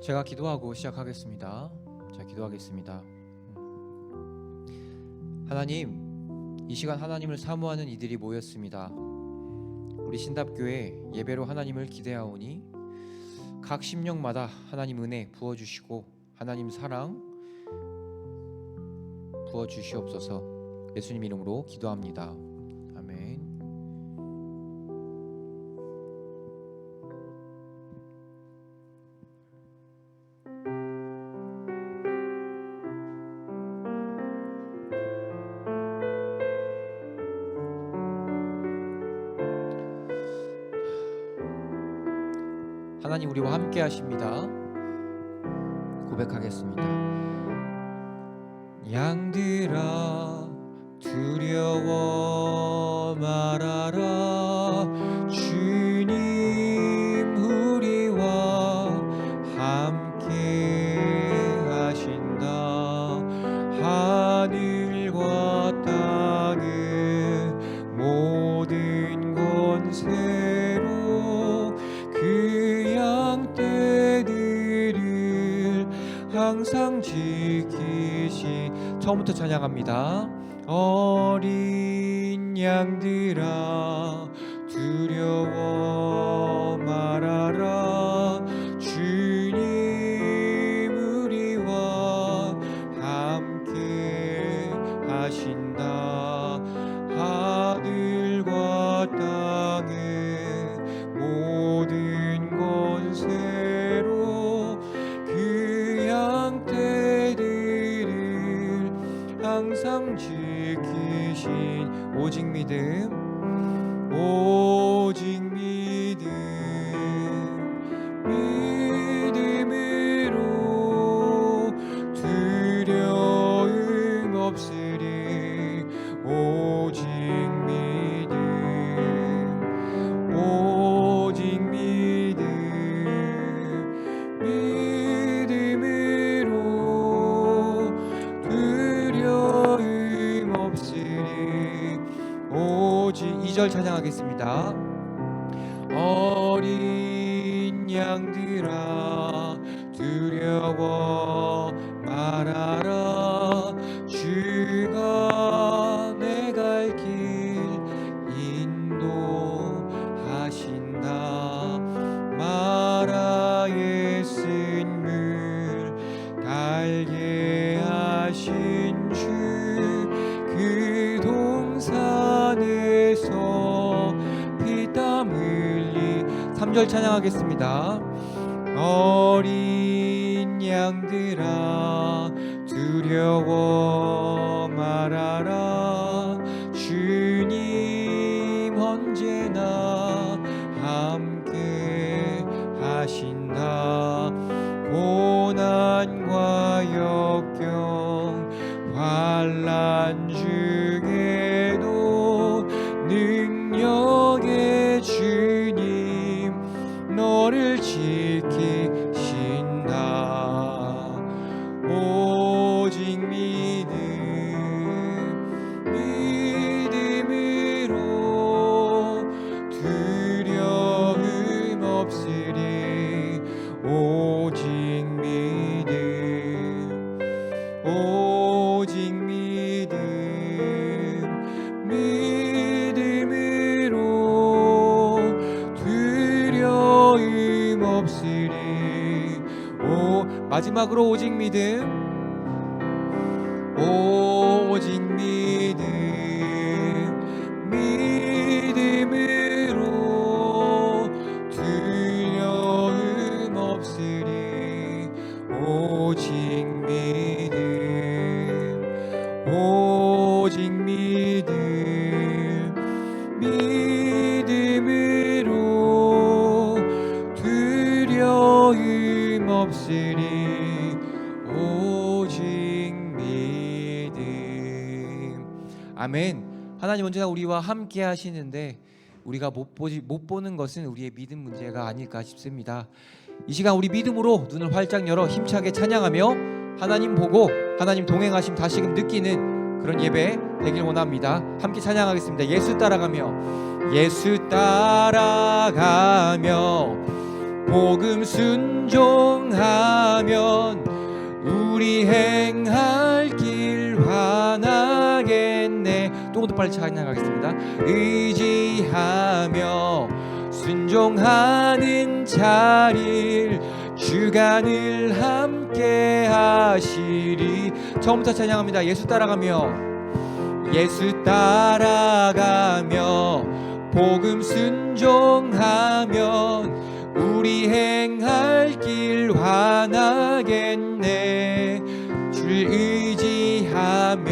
제가 기도하고 시작하겠습니다. 자, 기도하겠습니다. 하나님, 이 시간 하나님을 사모하는 이들이 모였습니다. 우리 신답교회 예배로 하나님을 기대하오니 각 심령마다 하나님 은혜 부어주시고 하나님 사랑 부어주시옵소서. 예수님 이름으로 기도합니다. 아멘. 하나님 우리와 함께 하십니다. 고백하겠습니다. 양들아 두려워 말아라. 주님 우리와 함께 하신다. 하늘과 땅의 모든 권세로 그 양떼들을 항상 지키시. 처음부터 찬양합니다. 어린 양들아 두려워 말아라. 주님 우리와 함께 하신다. 하늘과 땅의 모든 권세로 그 양떼들을 항상 지키신 오직 믿음, 오직 믿음, 믿음으로 두려움 없으리. 오직 믿음, 오직 믿음, 믿음으로 두려움 없으리. 오직 2절 찬양하겠습니다. 어린 양들아 두려워 말아라. 주가 내 갈 길 인도하신다. 마라의 쓴 물 달게 하신 주 그 동산에서 피땀 흘리. 3절 찬양하겠습니다. 어린 양들아 두려워 말아라. 주님 언제나 함께 하신다. 고난과 역경 환난 중에도 능력의 주님 너를 지키신다. 오직 믿음, 믿음으로 두려움 없으리. 오직 믿음, 오직 믿음, 믿음으로 두려움 없으리. 마지막으로 오직 믿음, 오직 믿음, 믿음으로 두려움 없으리. 오직 믿음, 오직 믿음, 믿음으로 두려움 없으리. 오직 믿음. 아멘. 하나님 언제나 우리와 함께 하시는데 우리가 못 보는 것은 우리의 믿음 문제가 아닐까 싶습니다. 이 시간 우리 믿음으로 눈을 활짝 열어 힘차게 찬양하며 하나님 보고 하나님 동행하심 다시금 느끼는 그런 예배 되길 원합니다. 함께 찬양하겠습니다. 예수 따라가며, 예수 따라가며 복음 순종하면 우리 행할 길 환하겠네. 조금 더 빨리 찬양하겠습니다. 의지하며 순종하는 자를 주가 늘 함께 하시리. 처음부터 찬양합니다. 예수 따라가며 복음 순종하면 우리 행할 길 환하겠네. 줄 의지하며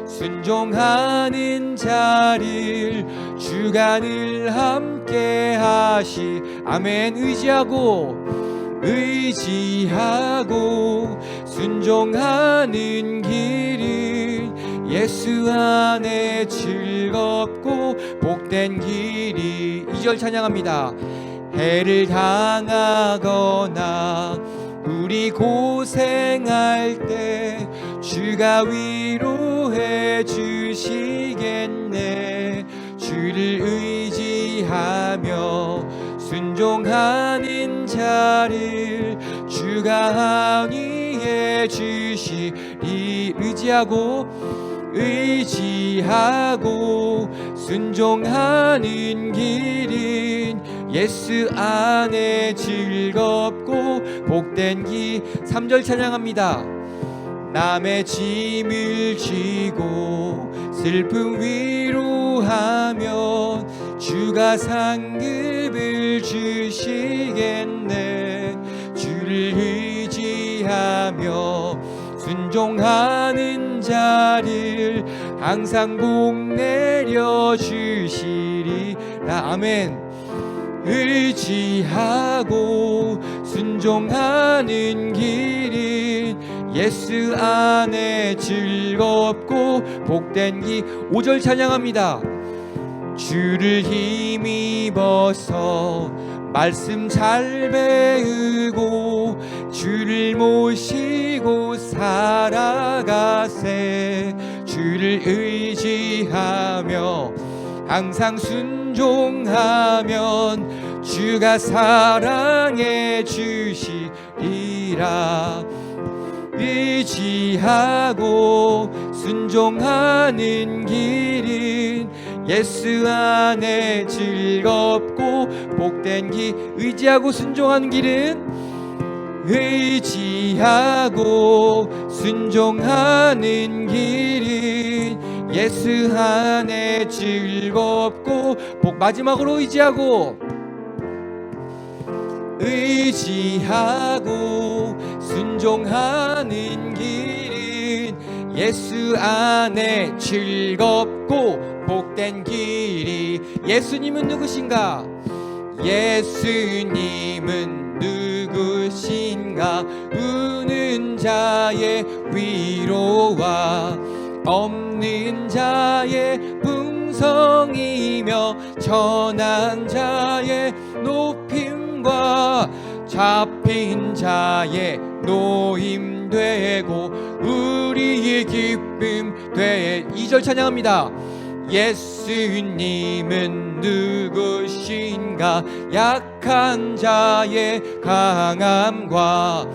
순종하는 자를 주가 늘 함께 하시. 아멘. 의지하고 순종하는 길은 예수 안에 즐겁고 복된 길이. 2절 찬양합니다. 해를 당하거나 우리 고생할 때 주가 위로해 주시겠네. 주를 의지하며 순종하는 자를 주가 항의해 주시리. 의지하고 순종하는 길은 예수 안에 즐겁고 복된 길. 3절 찬양합니다. 남의 짐을 지고 슬픔 위로하면 주가 상급을 주시겠네. 주를 의지하며 순종하는 자를 항상 복 내려 주시리라. 아멘. 의지하고 순종하는 길은 예수 안에 즐겁고 복된 길. 5절 찬양합니다. 주를 힘입어서 말씀 잘 배우고 주를 모시고 살아가세. 주를 의지하며 항상 순종하면 주가 사랑해 주시리라. 의지하고 순종하는 길은 예수 안에 즐겁고 복된 길. 의지하고 순종하는 길은 예수 안에 즐겁고 복. 마지막으로 의지하고 순종하는 길은 예수 안에 즐겁고 복된 길이. 예수님은 누구신가? 예수님은 누구신가? 우는 자의 위로와 없는 자의 풍성이며 천한 자의 높임과 잡힌 자의 노임 되고 우리의 기쁨 돼. 2절 찬양합니다. 예수님은 누구신가? 약한 자의 강함과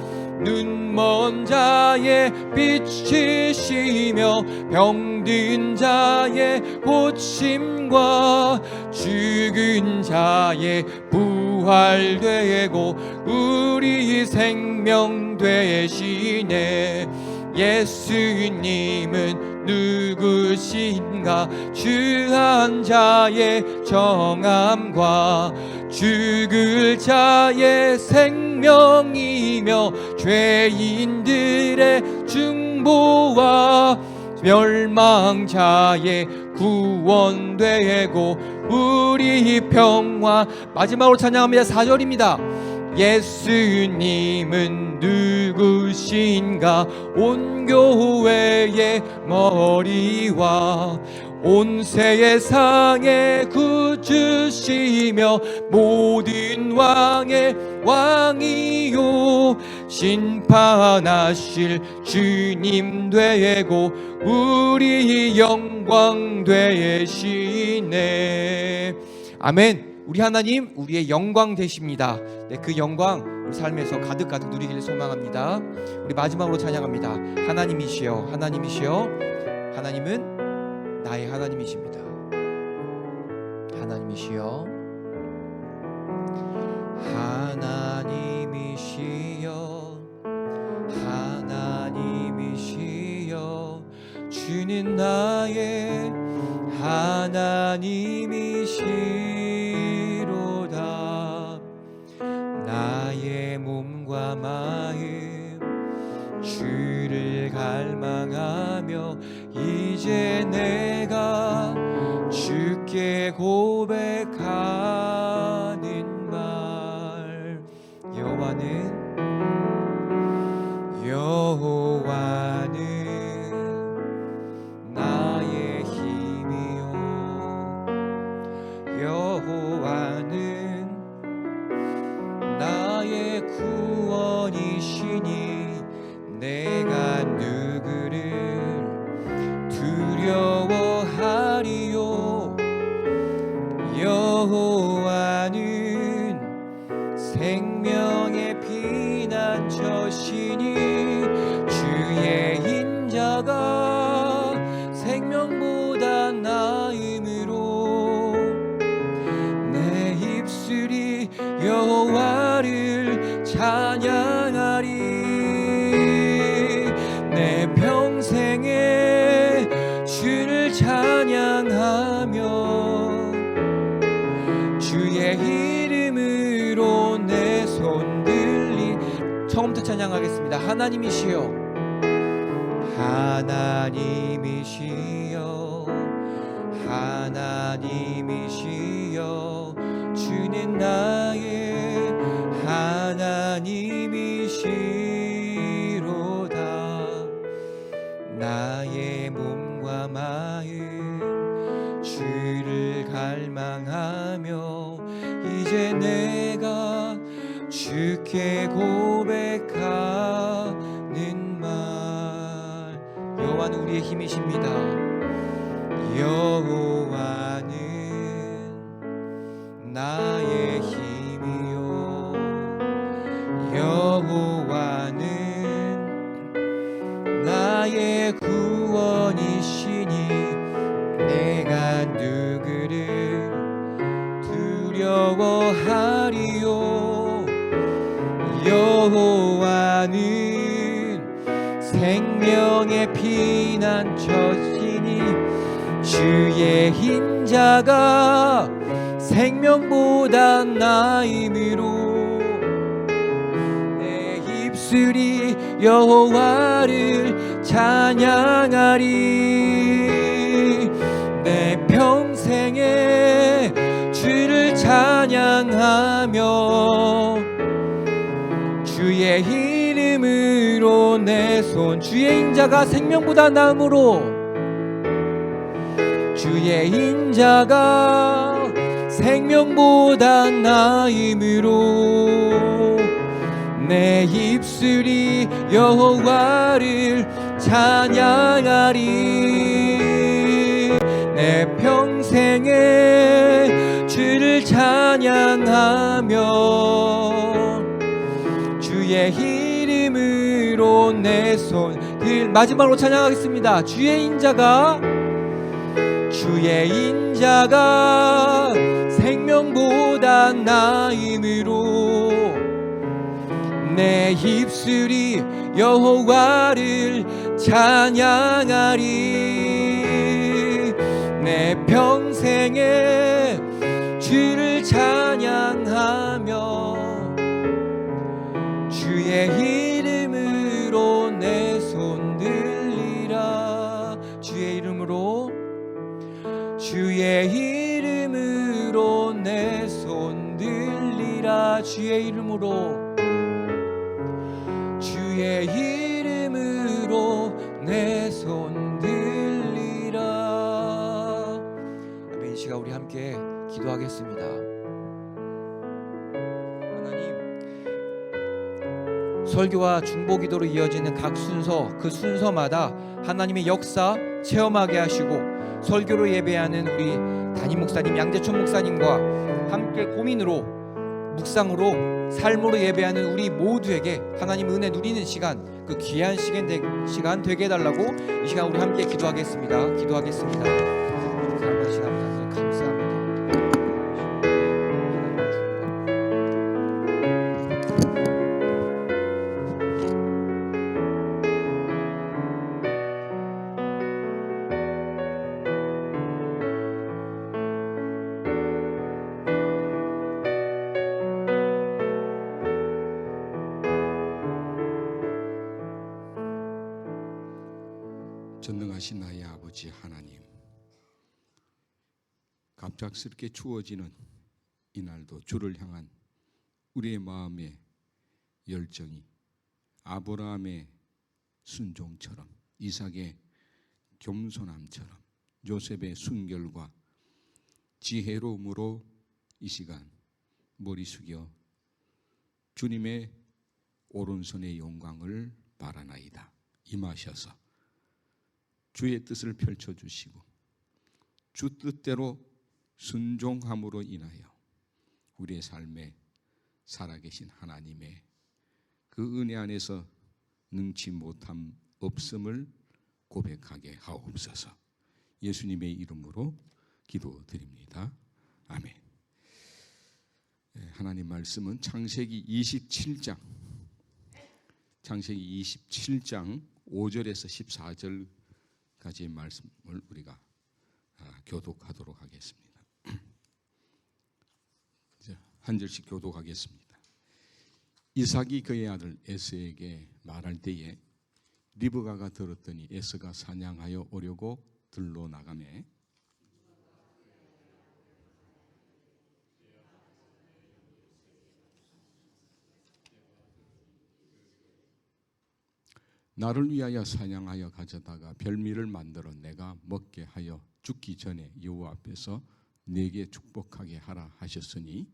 눈먼 자의 빛이시며 병든 자의 고침과 죽은 자의 부활되고 우리 생명 되시네. 예수님은 누구신가? 주한 자의 정함과 죽을 자의 생명이며 죄인들의 중보와 멸망자의 구원되고 우리 평화. 마지막으로 찬양합니다. 4절입니다. 예수님은 누구신가? 온 교회의 머리와 온 세상의 구주시며 모든 왕의 왕이요 심판하실 주님 되고 우리 영광 되시네. 아멘. 우리 하나님 우리의 영광 되십니다. 네, 그 영광 우리 삶에서 가득가득 누리기를 소망합니다. 우리 마지막으로 찬양합니다. 하나님이시여 하나님이시여 하나님은 나의 하나님이십니다. 하나님이시여 하나님이시여 하나님이시여 주는 나의 하나님이시로다. 나의 몸과 마음 주를 갈망하며 이제 내가 주께 고백하는 말. 여호와는 나의 힘이요 여호와는 나의 구원이시니 내가 누구를 두려워하리요. 여호와는 생명의 피난처시니 주의 인자가 생명보다 나음으로 내 입술이 여호와를 찬양하리. 내 평생에 주를 찬양하며 주의 이름으로 내 손 들리. 처음부터 찬양하겠습니다. 하나님이시여 하나님이시여 하나님이시여 주는 나의 하나님이시로다. 나의 몸과 마음 주를 갈망하며 이제 내가 주께 고백하는 말. 여호와는 우리의 힘이십니다. 여호와는 나의 힘이요 여호와는 나의 구원이시니 내가 누구를 두려워하리요. 여호와는 생명의 피난처시니 주의 인자가 생명보다 나음으로 내 입술이 여호와를 찬양하리. 내 평생에 주를 찬양하며 주의 이름으로 내 손. 주의 인자가 생명보다 나음으로 주의 인자가 생명보다 나음으로 내 입술이 여호와를 찬양하리. 내 평생에 주를 찬양하며 주의 이름으로 내 손 들. 마지막으로 찬양하겠습니다. 주의 인자가 생명보다 나음으로 내 입술이 여호와를 찬양하리. 내 평생에 주를 찬양하며 주의 이름으로 내 손 들리라. 주의 이름으로 주의 이름으로 내 손 들리라. 주의 이름으로 주의 이름으로 내 손 들리라. 아멘. 이 시간 우리 함께 기도하겠습니다. 하나님, 설교와 중보기도로 이어지는 각 순서, 그 순서마다 하나님의 역사 체험하게 하시고 설교로 예배하는 우리 담임 목사님 양재춘 목사님과 함께 고민으로 묵상으로 삶으로 예배하는 우리 모두에게 하나님 은혜 누리는 시간, 그 귀한 시간 되게 해달라고 이 시간 우리 함께 기도하겠습니다. 사랑하신 아버지 감사합니다. 전능하신 나의 아버지 하나님, 갑작스럽게 추워지는 이날도 주를 향한 우리의 마음의 열정이 아브라함의 순종처럼, 이삭의 겸손함처럼, 요셉의 순결과 지혜로움으로 이 시간 머리 숙여 주님의 오른손의 영광을 바라나이다. 임하셔서 주의 뜻을 펼쳐주시고 주 뜻대로 순종함으로 인하여 우리의 삶에 살아계신 하나님의 그 은혜 안에서 능치 못함 없음을 고백하게 하옵소서. 예수님의 이름으로 기도드립니다. 아멘. 하나님 말씀은 창세기 27장 5절에서 14절까지의 말씀을 우리가 교독하도록 하겠습니다. 한 절씩 교독하겠습니다. 이삭이 그의 아들 에서에게 말할 때에 리브가가 들었더니 에서가 사냥하여 오려고 들로 나가매 나를 위하여 사냥하여 가져다가 별미를 만들어 내가 먹게 하여 죽기 전에 여호와 앞에서 내게 축복하게 하라 하셨으니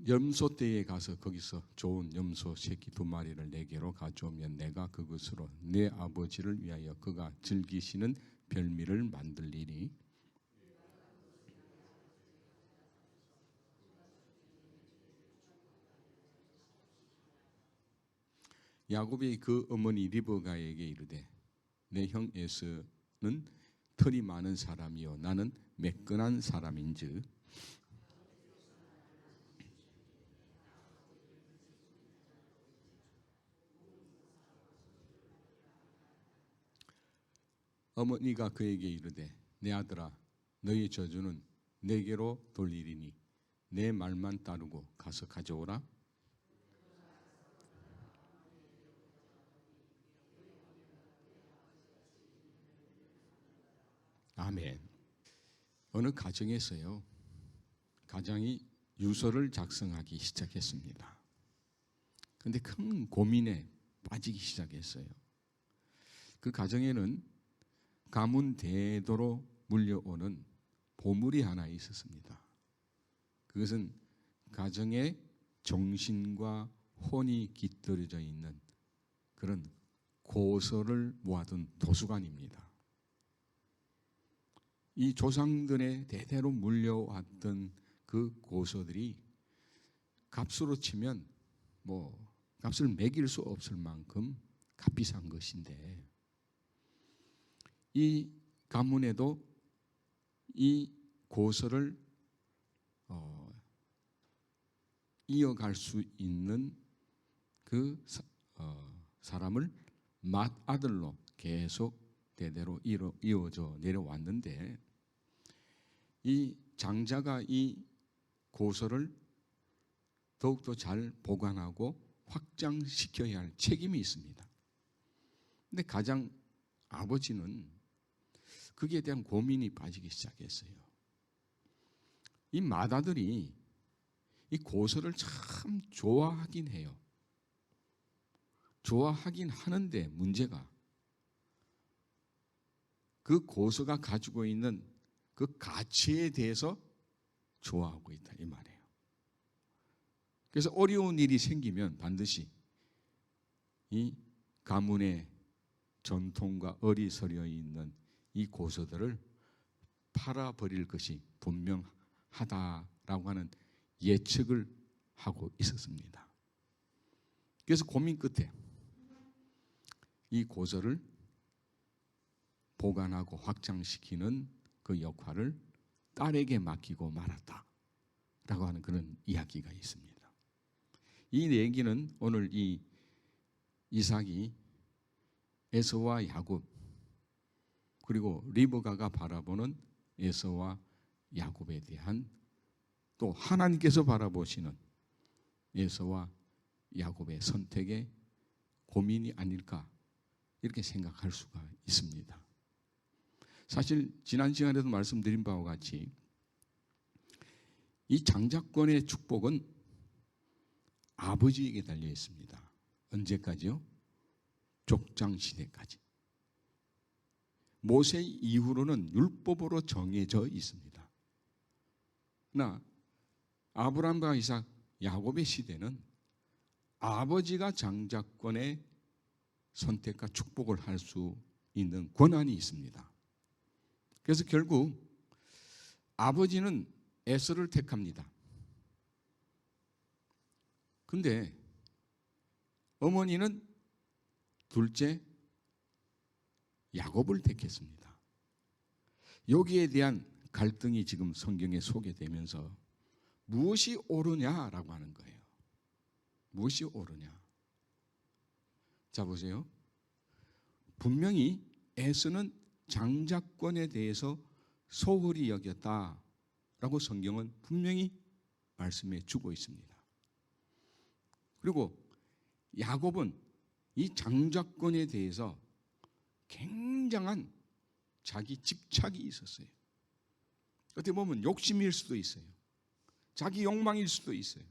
염소떼에 가서 거기서 좋은 염소 새끼 2마리를 내게로 가져오면 내가 그것으로 내 아버지를 위하여 그가 즐기시는 별미를 만들리니 야곱이 그 어머니 리브가에게 이르되 내 형 에서는 털이 많은 사람이요 나는 매끈한 사람인즉 어머니가 그에게 이르되 내 아들아 너의 저주는 내게로 돌리리니 내 말만 따르고 가서 가져오라. 아멘. 어느 가정에서요, 가장이 유서를 작성하기 시작했습니다. 그런데 큰 고민에 빠지기 시작했어요. 그 가정에는 가문 대도로 물려오는 보물이 하나 있었습니다. 그것은 가정의 정신과 혼이 깃들여져 있는 그런 고서를 모아둔 도서관입니다. 이 조상들의 대대로 물려왔던 그 고서들이 값으로 치면 값을 매길 수 없을 만큼 값비싼 것인데 이 가문에도 이 고서를 이어갈 수 있는 그 사람을 맏아들로 계속 대대로 이어져 내려왔는데 이 장자가 이 고서를 더욱더 잘 보관하고 확장시켜야 할 책임이 있습니다. 근데 가장 아버지는 거기에 대한 고민이 빠지기 시작했어요. 이 맏아들이 이 고서를 참 좋아하긴 해요. 좋아하긴 하는데 문제가 그 고서가 가지고 있는 그 가치에 대해서 좋아하고 있다 이 말이에요. 그래서 어려운 일이 생기면 반드시 이 가문의 전통과 어리서려 있는 이 고서들을 팔아버릴 것이 분명하다라고 하는 예측을 하고 있었습니다. 그래서 고민 끝에 이 고서를 보관하고 확장시키는 그 역할을 딸에게 맡기고 말았다라고 하는 그런 이야기가 있습니다. 이 얘기는 오늘 이 이삭이 에서와 야곱 그리고 리브가가 바라보는 에서와 야곱에 대한 또 하나님께서 바라보시는 에서와 야곱의 선택의 고민이 아닐까 이렇게 생각할 수가 있습니다. 사실 지난 시간에도 말씀드린 바와 같이 이 장자권의 축복은 아버지에게 달려 있습니다. 언제까지요? 족장 시대까지. 모세 이후로는 율법으로 정해져 있습니다. 그러나 아브라함과 이삭, 야곱의 시대는 아버지가 장자권의 선택과 축복을 할 수 있는 권한이 있습니다. 그래서 결국 아버지는 에서를 택합니다. 근데 어머니는 둘째 야곱을 택했습니다. 여기에 대한 갈등이 지금 성경에 소개되면서 무엇이 옳으냐라고 하는 거예요. 무엇이 옳으냐? 자 보세요. 분명히 에서는 장자권에 대해서 소홀히 여겼다라고 성경은 분명히 말씀해 주고 있습니다. 그리고 야곱은 이 장자권에 대해서 굉장한 자기 집착이 있었어요. 어떻게 보면 욕심일 수도 있어요. 자기 욕망일 수도 있어요.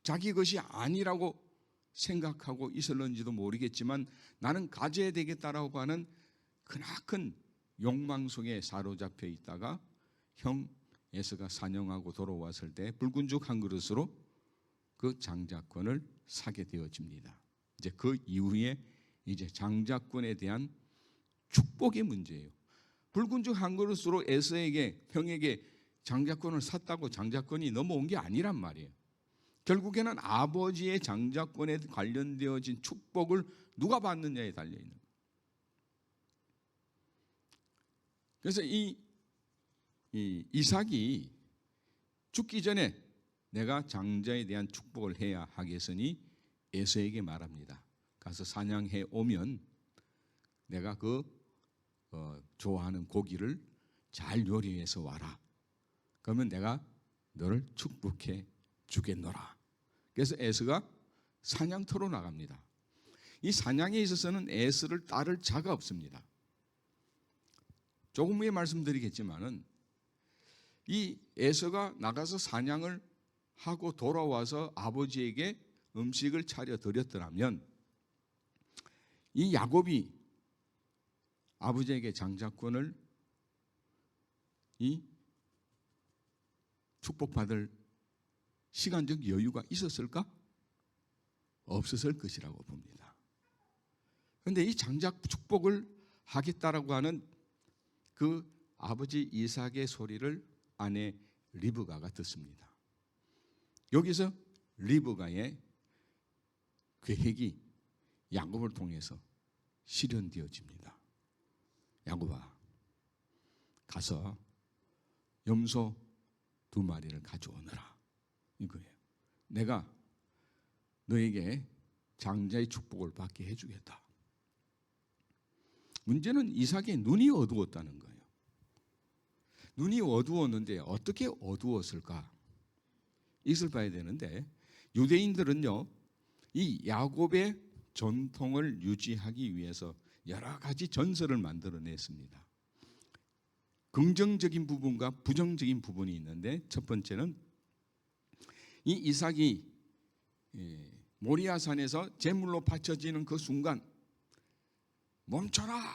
자기 것이 아니라고 생각하고 있었는지도 모르겠지만 나는 가져야 되겠다라고 하는 크나큰 욕망 속에 사로잡혀 있다가 형 에서가 사냥하고 돌아왔을 때 붉은 죽 한 그릇으로 그 장자권을 사게 되어집니다. 이제 그 이후에 이제 장자권에 대한 축복의 문제예요. 붉은 죽 한 그릇으로 에서에게 형에게 장자권을 샀다고 장자권이 넘어온 게 아니란 말이에요. 결국에는 아버지의 장자권에 관련되어진 축복을 누가 받느냐에 달려있는 거예요. 그래서 이 이삭이 죽기 전에 내가 장자에 대한 축복을 해야 하겠으니 에서에게 말합니다. 가서 사냥해 오면 내가 그 좋아하는 고기를 잘 요리해서 와라. 그러면 내가 너를 축복해 주겠노라. 그래서 에서가 사냥터로 나갑니다. 이 사냥에 있어서는 에서를 따를 자가 없습니다. 조금 후에 말씀드리겠지만은 이 에서가 나가서 사냥을 하고 돌아와서 아버지에게 음식을 차려 드렸더라면 이 야곱이 아버지에게 장자권을 이 축복받을 시간적 여유가 있었을까? 없었을 것이라고 봅니다. 그런데 이 장자 축복을 하겠다라고 하는 그 아버지 이삭의 소리를 아내 리브가가 듣습니다. 여기서 리브가의 계획이 야곱을 통해서 실현되어집니다. 야곱아, 가서 염소 2마리를 가져오너라. 이거예요. 내가 너에게 장자의 축복을 받게 해주겠다. 문제는 이삭의 눈이 어두웠다는 거예요. 눈이 어두웠는데 어떻게 어두웠을까? 이것을 봐야 되는데 유대인들은요, 이 야곱의 전통을 유지하기 위해서 여러 가지 전설을 만들어냈습니다. 긍정적인 부분과 부정적인 부분이 있는데 첫 번째는 이 이삭이 모리아산에서 제물로 바쳐지는 그 순간 멈춰라,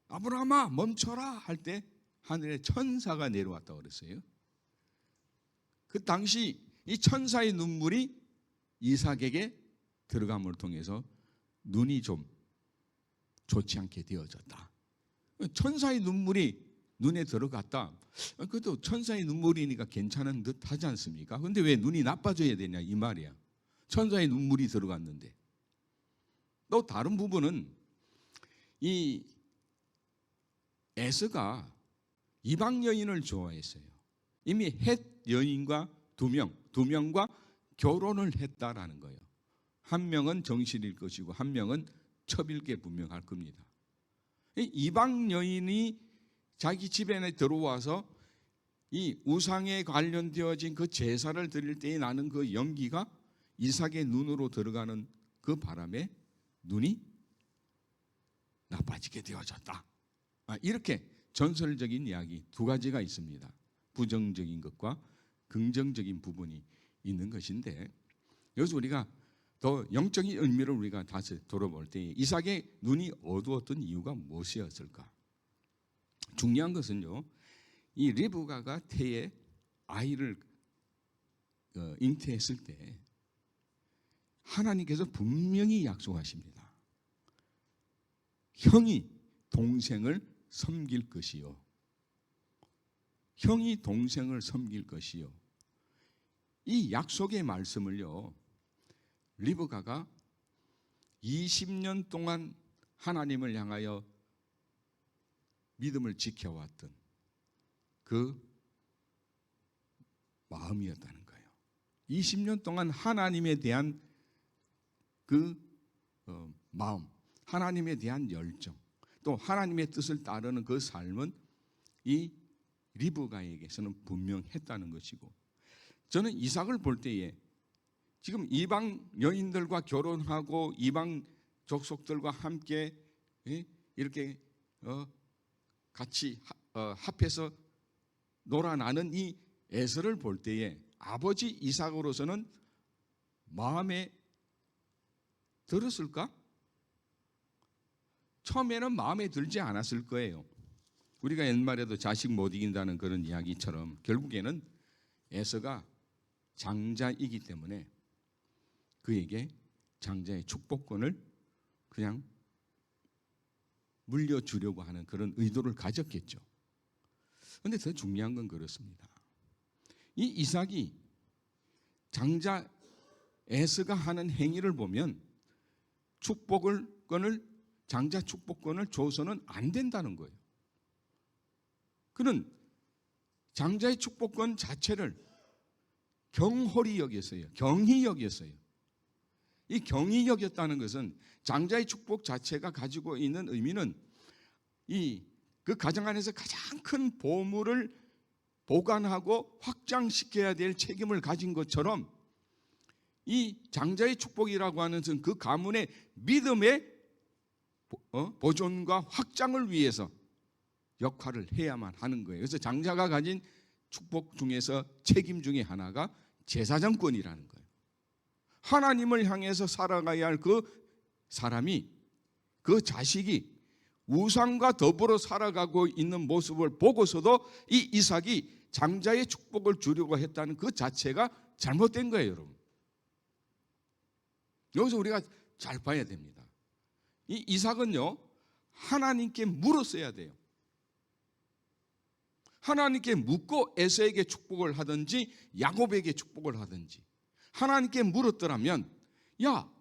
아브라함아 멈춰라 할 때 하늘에 천사가 내려왔다고 그랬어요. 그 당시 이 천사의 눈물이 이삭에게 들어감을 통해서 눈이 좀 좋지 않게 되어졌다. 천사의 눈물이 눈에 들어갔다. 그것도 천사의 눈물이니까 괜찮은 듯 하지 않습니까? 근데 왜 눈이 나빠져야 되냐 이 말이야. 천사의 눈물이 들어갔는데. 또 다른 부분은 이 에서가 이방 여인을 좋아했어요. 이미 헷 여인과 두 명과 결혼을 했다라는 거예요. 한 명은 정실일 것이고 한 명은 첩일게 분명할 겁니다. 이 이방 여인이 자기 집에 들어와서 이 우상에 관련되어진 그 제사를 드릴 때에 나는 그 연기가 이삭의 눈으로 들어가는 그 바람에 눈이 나빠지게 되어졌다. 이렇게 전설적인 이야기 두 가지가 있습니다. 부정적인 것과 긍정적인 부분이 있는 것인데, 여기서 우리가 더 영적인 의미를 우리가 다시 돌아볼 때 이삭의 눈이 어두웠던 이유가 무엇이었을까? 중요한 것은요, 이 리브가가 태에 아이를 잉태했을 때 하나님께서 분명히 약속하십니다. 형이 동생을 섬길 것이요. 형이 동생을 섬길 것이요. 이 약속의 말씀을요, 리브가가 20년 동안 하나님을 향하여 믿음을 지켜왔던 그 마음이었다는 거예요. 20년 동안 하나님에 대한 그 마음, 하나님에 대한 열정, 또 하나님의 뜻을 따르는 그 삶은 이 리브가에게서는 분명했다는 것이고, 저는 이삭을 볼 때에 지금 이방 여인들과 결혼하고 이방 족속들과 함께 이렇게 같이 합해서 놀아나는 이 에서를 볼 때에 아버지 이삭으로서는 마음에 들었을까? 처음에는 마음에 들지 않았을 거예요. 우리가 옛말에도 자식 못 이긴다는 그런 이야기처럼 결국에는 에서가 장자이기 때문에 그에게 장자의 축복권을 그냥 물려주려고 하는 그런 의도를 가졌겠죠. 그런데 더 중요한 건 그렇습니다. 이 이삭이 장자 에서가 하는 행위를 보면 장자 축복권을 줘서는 안 된다는 거예요. 그는 장자의 축복권 자체를 경홀히 여겼어요. 경히 여겼어요. 이 경히 여겼다는 것은 장자의 축복 자체가 가지고 있는 의미는 그 가정 안에서 가장 큰 보물을 보관하고 확장시켜야 될 책임을 가진 것처럼 이 장자의 축복이라고 하는 것은 그 가문의 믿음의 보존과 확장을 위해서 역할을 해야만 하는 거예요. 그래서 장자가 가진 축복 중에서 책임 중에 하나가 제사장권이라는 거예요. 하나님을 향해서 살아가야 할 그 사람이, 그 자식이 우상과 더불어 살아가고 있는 모습을 보고서도 이 이삭이 장자의 축복을 주려고 했다는 그 자체가 잘못된 거예요, 여러분. 여기서 우리가 잘 봐야 됩니다. 이 이삭은요, 하나님께 물었어야 돼요. 하나님께 묻고 에서에게 축복을 하든지 야곱에게 축복을 하든지 하나님께 물었더라면, 야,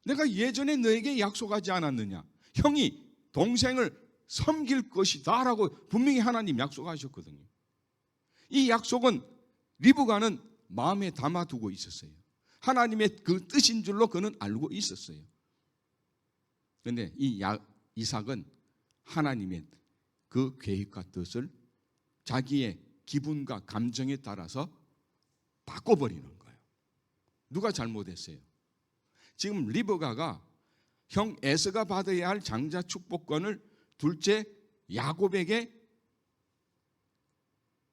내가 예전에 너에게 약속하지 않았느냐? 형이 동생을 섬길 것이다 라고 분명히 하나님 약속하셨거든요. 이 약속은 리브가는 마음에 담아두고 있었어요. 하나님의 그 뜻인 줄로 그는 알고 있었어요. 그런데 이 이삭은 하나님의 그 계획과 뜻을 자기의 기분과 감정에 따라서 바꿔버리는 거예요. 누가 잘못했어요? 지금 리브가가 형 에서가 받아야 할 장자 축복권을 둘째 야곱에게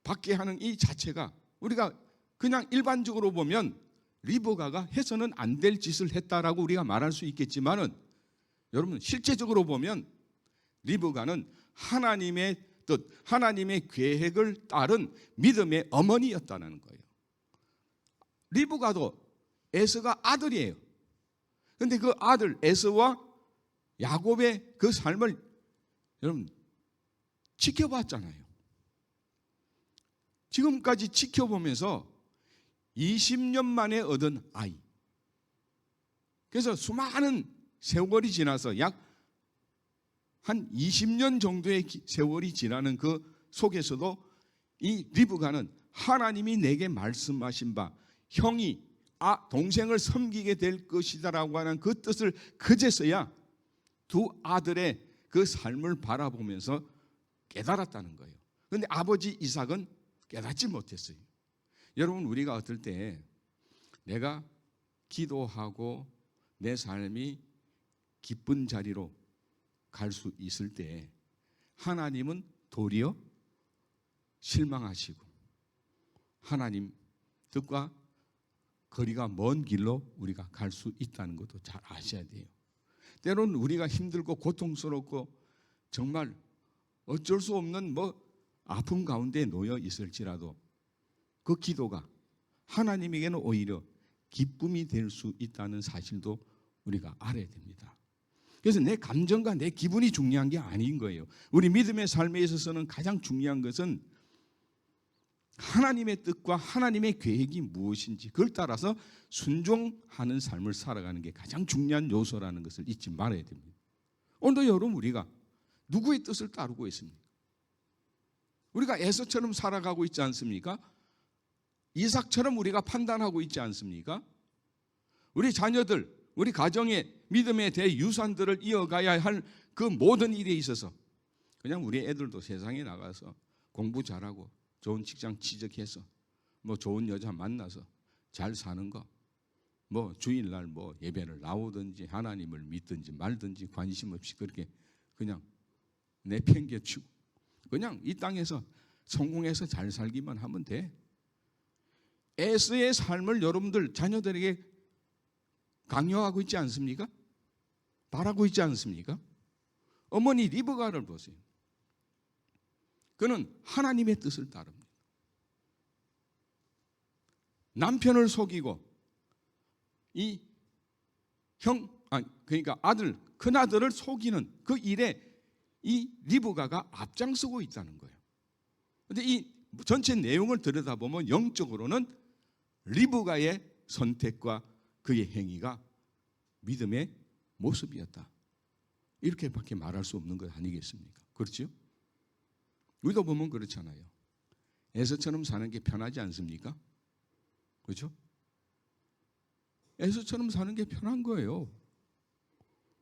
받게 하는 이 자체가 우리가 그냥 일반적으로 보면 리브가가 해서는 안 될 짓을 했다라고 우리가 말할 수 있겠지만은, 여러분 실제적으로 보면 리브가는 하나님의 뜻, 하나님의 계획을 따른 믿음의 어머니였다는 거예요. 리브가도 에서가 아들이에요. 그런데 그 아들 에서와 야곱의 그 삶을 여러분 지켜봤잖아요. 지금까지 지켜보면서 20년 만에 얻은 아이. 그래서 수많은 세월이 지나서 약 한 20년 정도의 세월이 지나는 그 속에서도 이 리브가는 하나님이 내게 말씀하신 바 형이 동생을 섬기게 될 것이다라고 하는 그 뜻을 그제서야 두 아들의 그 삶을 바라보면서 깨달았다는 거예요. 그런데 아버지 이삭은 깨닫지 못했어요. 여러분, 우리가 어떨 때 내가 기도하고 내 삶이 기쁜 자리로 갈 수 있을 때 하나님은 도리어 실망하시고 하나님 뜻과 거리가 먼 길로 우리가 갈 수 있다는 것도 잘 아셔야 돼요. 때로는 우리가 힘들고 고통스럽고 정말 어쩔 수 없는 아픔 가운데 놓여 있을지라도 그 기도가 하나님에게는 오히려 기쁨이 될 수 있다는 사실도 우리가 알아야 됩니다. 그래서 내 감정과 내 기분이 중요한 게 아닌 거예요. 우리 믿음의 삶에 있어서는 가장 중요한 것은 하나님의 뜻과 하나님의 계획이 무엇인지 그걸 따라서 순종하는 삶을 살아가는 게 가장 중요한 요소라는 것을 잊지 말아야 됩니다. 오늘도 여러분, 우리가 누구의 뜻을 따르고 있습니까? 우리가 에서처럼 살아가고 있지 않습니까? 이삭처럼 우리가 판단하고 있지 않습니까? 우리 자녀들, 우리 가정의 믿음의 대유산들을 이어가야 할 그 모든 일에 있어서 그냥 우리 애들도 세상에 나가서 공부 잘하고 좋은 직장 취직해서 좋은 여자 만나서 잘 사는 거, 주일날 예배를 나오든지 하나님을 믿든지 말든지 관심 없이 그렇게 그냥 내팽개치고 그냥 이 땅에서 성공해서 잘 살기만 하면 돼. 에서의 삶을 여러분들 자녀들에게 강요하고 있지 않습니까? 바라고 있지 않습니까? 어머니 리브가를 보세요. 그는 하나님의 뜻을 따릅니다. 남편을 속이고 그러니까 큰아들을 속이는 그 일에 이 리브가가 앞장서고 있다는 거예요. 그런데 이 전체 내용을 들여다보면 영적으로는 리브가의 선택과 그의 행위가 믿음의 모습이었다. 이렇게밖에 말할 수 없는 것 아니겠습니까? 그렇죠? 우리도 보면 그렇잖아요. 에서처럼 사는 게 편하지 않습니까? 그렇죠? 에서처럼 사는 게 편한 거예요.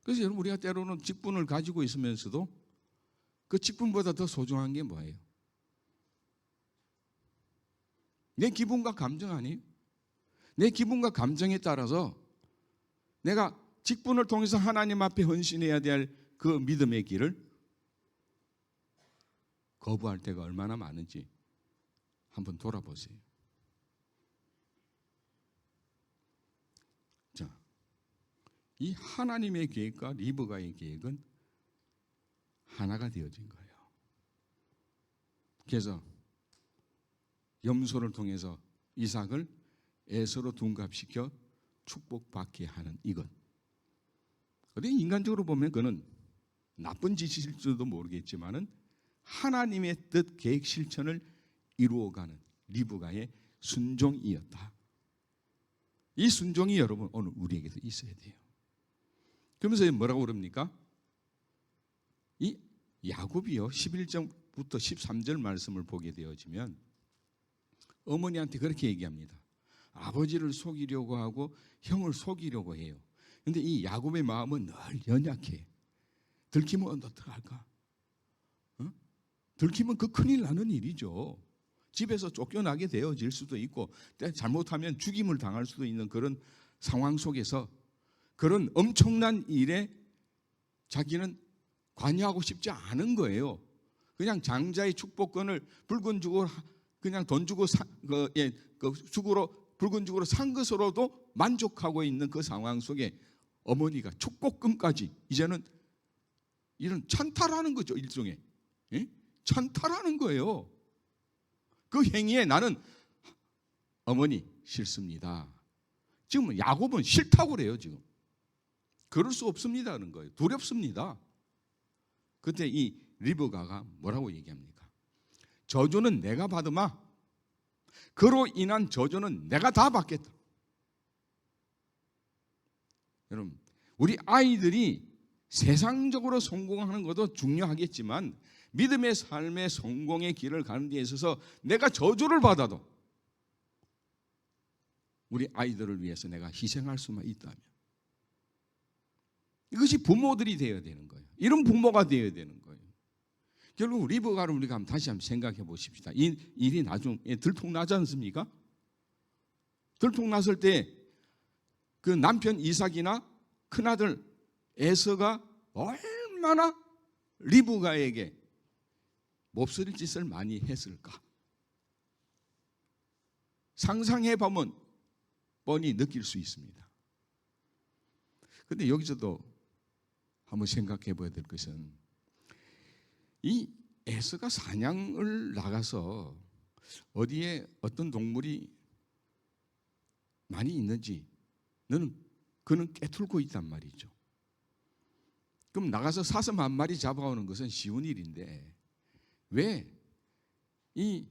그래서 여러분, 우리가 때로는 직분을 가지고 있으면서도 그 직분보다 더 소중한 게 뭐예요? 내 기분과 감정 아니에요? 내 기분과 감정에 따라서 내가 직분을 통해서 하나님 앞에 헌신해야 될 그 믿음의 길을 거부할 때가 얼마나 많은지 한번 돌아보세요. 자, 이 하나님의 계획과 리브가의 계획은 하나가 되어진 거예요. 그래서 염소를 통해서 이삭을 에서로 둔갑시켜 축복받게 하는 이것. 그런데 인간적으로 보면 그는 나쁜 짓일지도 모르겠지만은 하나님의 뜻 계획 실천을 이루어가는 리브가의 순종이었다. 이 순종이 여러분 오늘 우리에게도 있어야 돼요. 그러면서 뭐라고 그럽니까? 이 야곱이요 11절부터 13절 말씀을 보게 되어지면 어머니한테 그렇게 얘기합니다. 아버지를 속이려고 하고 형을 속이려고 해요. 그런데 이 야곱의 마음은 늘 연약해. 들키면 어떡할까? 들키면 그 큰일 나는 일이죠. 집에서 쫓겨나게 되어질 수도 있고 잘못하면 죽임을 당할 수도 있는 그런 상황 속에서 그런 엄청난 일에 자기는 관여하고 싶지 않은 거예요. 그냥 장자의 축복권을 붉은 죽으로 그냥 돈 주고 붉은 죽으로 산 것으로도 만족하고 있는 그 상황 속에 어머니가 축복금까지 이제는 이런 찬탈하는 거죠. 일종의 찬탈하는 거예요. 그 행위에 나는 어머니 싫습니다. 지금 야곱은 싫다고 그래요. 지금 그럴 수 없습니다는 거예요. 두렵습니다. 그때 이 리브가가 뭐라고 얘기합니까? 저주는 내가 받으마. 그로 인한 저주는 내가 다 받겠다. 여러분, 우리 아이들이 세상적으로 성공하는 것도 중요하겠지만 믿음의 삶의 성공의 길을 가는 데 있어서 내가 저주를 받아도 우리 아이들을 위해서 내가 희생할 수만 있다면, 이것이 부모들이 되어야 되는 거예요. 이런 부모가 되어야 되는 거예요. 결국 리브가를 우리가 다시 한번 생각해 보십시다. 이 일이 나중에 들통나지 않습니까? 들통났을 때 그 남편 이삭이나 큰아들 에서가 얼마나 리브가에게 몹쓸 짓을 많이 했을까? 상상해 보면 뻔히 느낄 수 있습니다. 그런데 여기서도 한번 생각해 봐야 될 것은, 이 에서가 사냥을 나가서 어디에 어떤 동물이 많이 있는지 그는 꿰뚫고 있단 말이죠. 그럼 나가서 사슴 한 마리 잡아오는 것은 쉬운 일인데 왜 이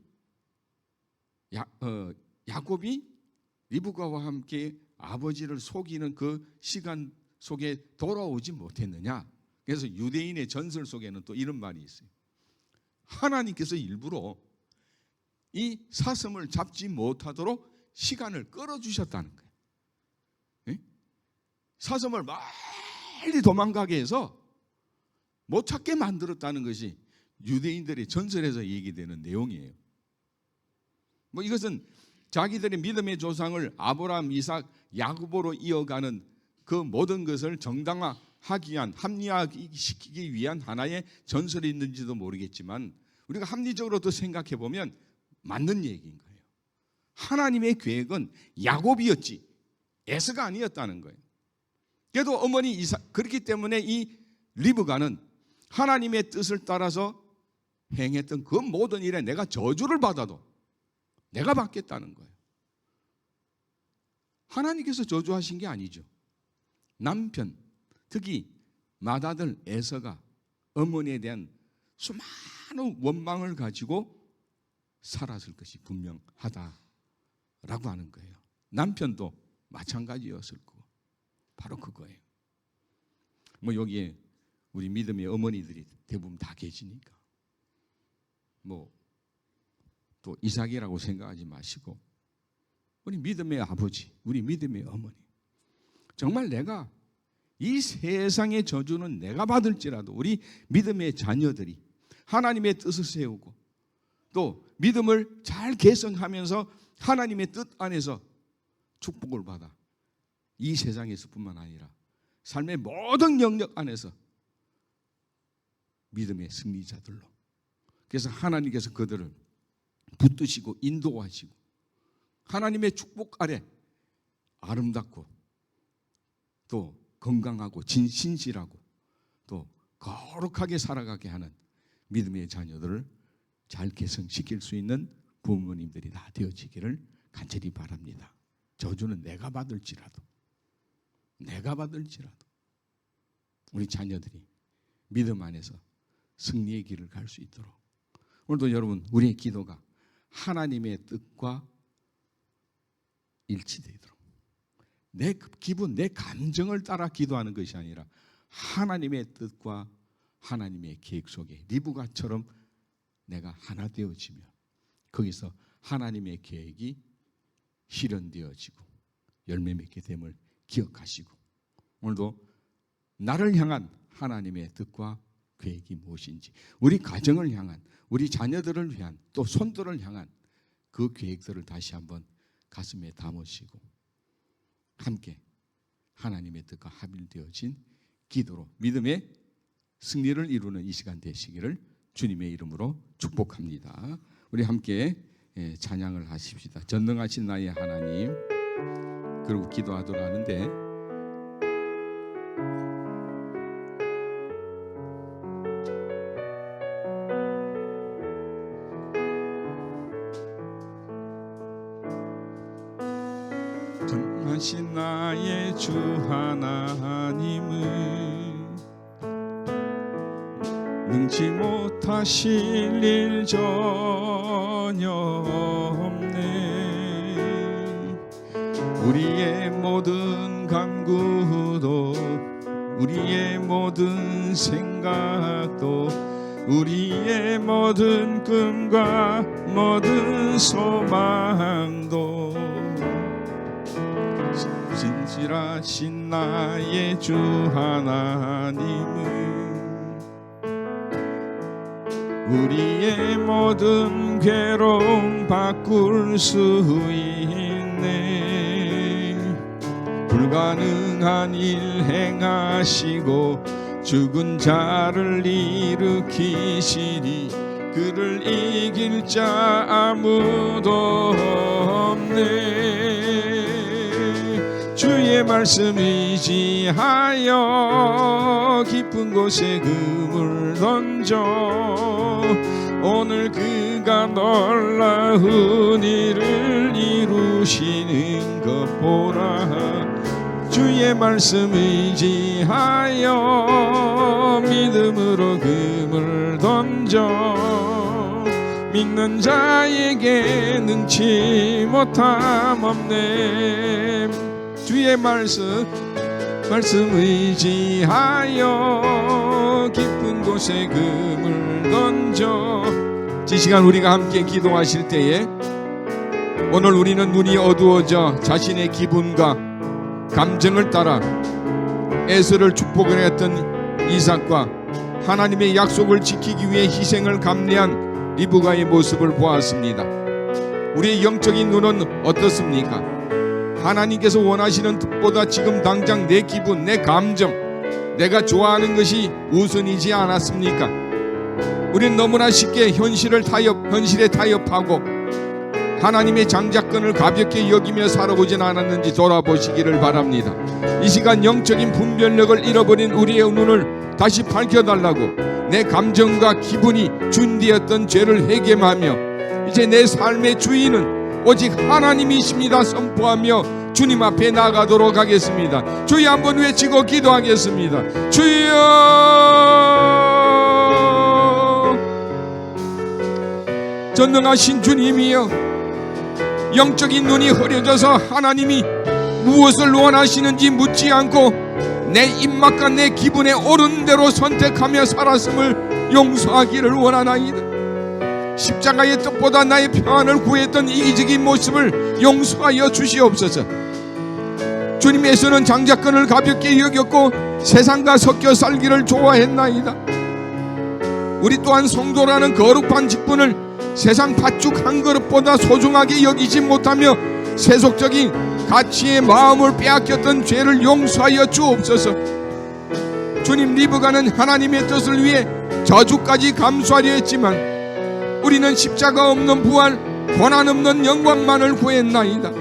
야곱이 리브가와 함께 아버지를 속이는 그 시간 속에 돌아오지 못했느냐? 그래서 유대인의 전설 속에는 또 이런 말이 있어요. 하나님께서 일부러 이 사슴을 잡지 못하도록 시간을 끌어주셨다는 거예요. 사슴을 멀리 도망가게 해서 못 찾게 만들었다는 것이 유대인들의 전설에서 얘기되는 내용이에요. 뭐 이것은 자기들의 믿음의 조상을 아브라함, 이삭, 야곱으로 이어가는 그 모든 것을 정당화하기 위한, 합리화시키기 위한 하나의 전설이 있는지도 모르겠지만 우리가 합리적으로 또 생각해 보면 맞는 얘기인 거예요. 하나님의 계획은 야곱이었지 에서가 아니었다는 거예요. 그래도 어머니 이삭, 그렇기 때문에 이 리브가는 하나님의 뜻을 따라서 행했던 그 모든 일에 내가 저주를 받아도 내가 받겠다는 거예요. 하나님께서 저주하신 게 아니죠. 남편, 특히 맏아들 에서가 어머니에 대한 수많은 원망을 가지고 살았을 것이 분명하다라고 하는 거예요. 남편도 마찬가지였을 거고 바로 그거예요. 뭐 여기에 우리 믿음의 어머니들이 대부분 다 계시니까 뭐 또 이삭이라고 생각하지 마시고 우리 믿음의 아버지, 우리 믿음의 어머니, 정말 내가 이 세상의 저주는 내가 받을지라도 우리 믿음의 자녀들이 하나님의 뜻을 세우고 또 믿음을 잘 계승하면서 하나님의 뜻 안에서 축복을 받아 이 세상에서뿐만 아니라 삶의 모든 영역 안에서 믿음의 승리자들로, 그래서 하나님께서 그들을 붙드시고 인도하시고 하나님의 축복 아래 아름답고 또 건강하고 신실하고 또 거룩하게 살아가게 하는 믿음의 자녀들을 잘 개성시킬 수 있는 부모님들이 다 되어지기를 간절히 바랍니다. 저주는 내가 받을지라도 우리 자녀들이 믿음 안에서 승리의 길을 갈 수 있도록, 오늘도 여러분 우리의 기도가 하나님의 뜻과 일치되도록, 내 기분, 내 감정을 따라 기도하는 것이 아니라 하나님의 뜻과 하나님의 계획 속에 리브가처럼 내가 하나 되어지며 거기서 하나님의 계획이 실현되어지고 열매 맺게 됨을 기억하시고, 오늘도 나를 향한 하나님의 뜻과 계획이 무엇인지, 우리 가정을 향한, 우리 자녀들을 위한, 또 손들을 향한 그 계획들을 다시 한번 가슴에 담으시고 함께 하나님의 뜻과 합일되어진 기도로 믿음의 승리를 이루는 이 시간 되시기를 주님의 이름으로 축복합니다. 우리 함께 찬양을 하십시다. 전능하신 나의 하나님, 그리고 기도하도록 하는데 하신 나의 주 하나님은 능치 못하실 일 전혀 없네. 우리의 모든 간구도 우리의 모든 생각도 우리의 모든 꿈과 모든 소망도 진실하신 나의 주 하나님은 우리의 모든 괴로움 바꿀 수 있네. 불가능한 일 행하시고 죽은 자를 일으키시니 그를 이길 자 아무도 없네. 주의 말씀 의지하여 깊은 곳에 그물 던져 오늘 그가 놀라운 일을 이루시는 것 보라. 주의 말씀 의지하여 믿음으로 그물 던져 믿는 자에게 능치 못함 없네. 주의 말씀 의지하여 깊은 곳에 그물 던져. 이 시간 우리가 함께 기도하실 때에 오늘 우리는 눈이 어두워져 자신의 기분과 감정을 따라 에서를 축복을 했던 이삭과 하나님의 약속을 지키기 위해 희생을 감내한 리브가의 모습을 보았습니다. 우리의 영적인 눈은 어떻습니까? 하나님께서 원하시는 뜻보다 지금 당장 내 기분, 내 감정, 내가 좋아하는 것이 우선이지 않았습니까? 우리는 너무나 쉽게 현실에 타협하고 하나님의 장자권을 가볍게 여기며 살아보진 않았는지 돌아보시기를 바랍니다. 이 시간 영적인 분별력을 잃어버린 우리의 눈을 다시 밝혀달라고 내 감정과 기분이 준비했던 죄를 회개하며 이제 내 삶의 주인은 오직 하나님이십니다 선포하며 주님 앞에 나가도록 하겠습니다. 주여 한번 외치고 기도하겠습니다. 주여, 전능하신 주님이여, 영적인 눈이 흐려져서 하나님이 무엇을 원하시는지 묻지 않고 내 입맛과 내 기분에 오른 대로 선택하며 살았음을 용서하기를 원하나이다. 십자가의 뜻보다 나의 평안을 구했던 이기적인 모습을 용서하여 주시옵소서. 주님께서는 장자권을 가볍게 여겼고 세상과 섞여 살기를 좋아했나이다. 우리 또한 성도라는 거룩한 직분을 세상 팥죽 한 그릇보다 소중하게 여기지 못하며 세속적인 가치의 마음을 빼앗겼던 죄를 용서하여 주옵소서. 주님, 리브가는 하나님의 뜻을 위해 저주까지 감수하려 했지만 우리는 십자가 없는 부활, 고난 없는 영광만을 구했나이다.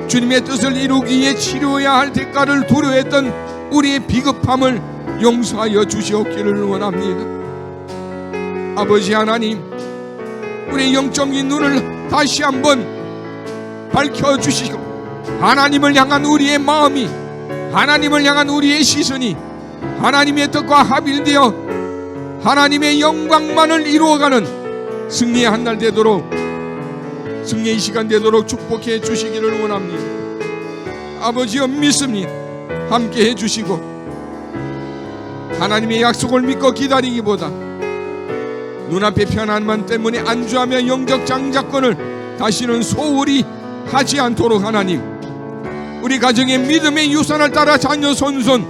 주님의 뜻을 이루기 위해 치료해야 할 대가를 두려워했던 우리의 비겁함을 용서하여 주시옵기를 원합니다. 아버지 하나님, 우리의 영적인 눈을 다시 한번 밝혀주시고 하나님을 향한 우리의 마음이, 하나님을 향한 우리의 시선이 하나님의 뜻과 합일되어 하나님의 영광만을 이루어가는 승리의 한날 되도록, 승리의 시간 되도록 축복해 주시기를 원합니다. 아버지여, 믿습니다. 함께 해주시고 하나님의 약속을 믿고 기다리기보다 눈앞의 편안함 때문에 안주하며 영적 장자권을 다시는 소홀히 하지 않도록 하나님, 우리 가정의 믿음의 유산을 따라 자녀 손손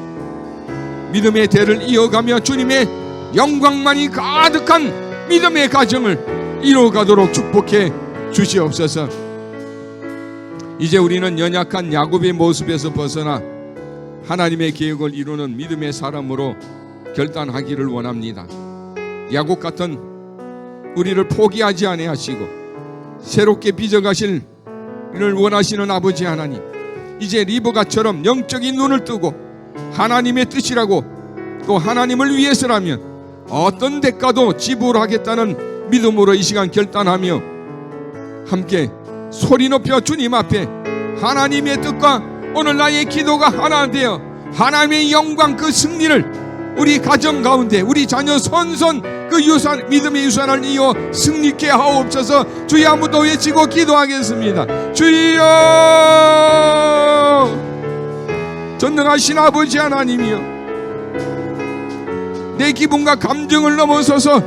믿음의 대를 이어가며 주님의 영광만이 가득한 믿음의 가정을 이루어가도록 축복해 주시옵소서. 이제 우리는 연약한 야곱의 모습에서 벗어나 하나님의 계획을 이루는 믿음의 사람으로 결단하기를 원합니다. 야곱 같은 우리를 포기하지 아니하시고 새롭게 빚어가시를 원하시는 아버지 하나님, 이제 리브가처럼 영적인 눈을 뜨고 하나님의 뜻이라고 또 하나님을 위해서라면 어떤 대가도 지불하겠다는 믿음으로 이 시간 결단하며 함께 소리 높여 주님 앞에 하나님의 뜻과 오늘 나의 기도가 하나 되어 하나님의 영광 그 승리를 우리 가정 가운데 우리 자녀 선선 그 유산 믿음의 유산을 이어 승리케 하옵소서. 주여 한번더 외치고 기도하겠습니다. 주여, 전능하신 아버지 하나님이여, 내 기분과 감정을 넘어서서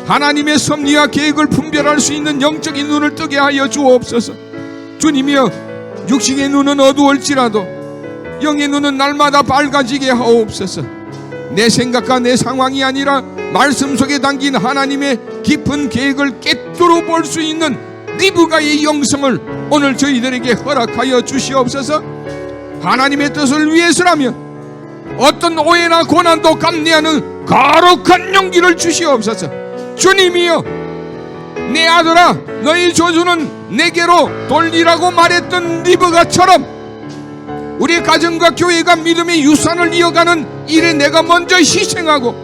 하나님의 섭리와 계획을 분별할 수 있는 영적인 눈을 뜨게 하여 주옵소서. 주님이여, 육신의 눈은 어두울지라도 영의 눈은 날마다 밝아지게 하옵소서. 내 생각과 내 상황이 아니라 말씀 속에 담긴 하나님의 깊은 계획을 꿰뚫어 볼 수 있는 리브가의 영성을 오늘 저희들에게 허락하여 주시옵소서. 하나님의 뜻을 위해서라면 어떤 오해나 고난도 감내하는 거룩한 용기를 주시옵소서. 주님이여, 내 아들아, 너희 조주는 내게로 돌리라고 말했던 리브가처럼 우리 가정과 교회가 믿음의 유산을 이어가는 일에 내가 먼저 희생하고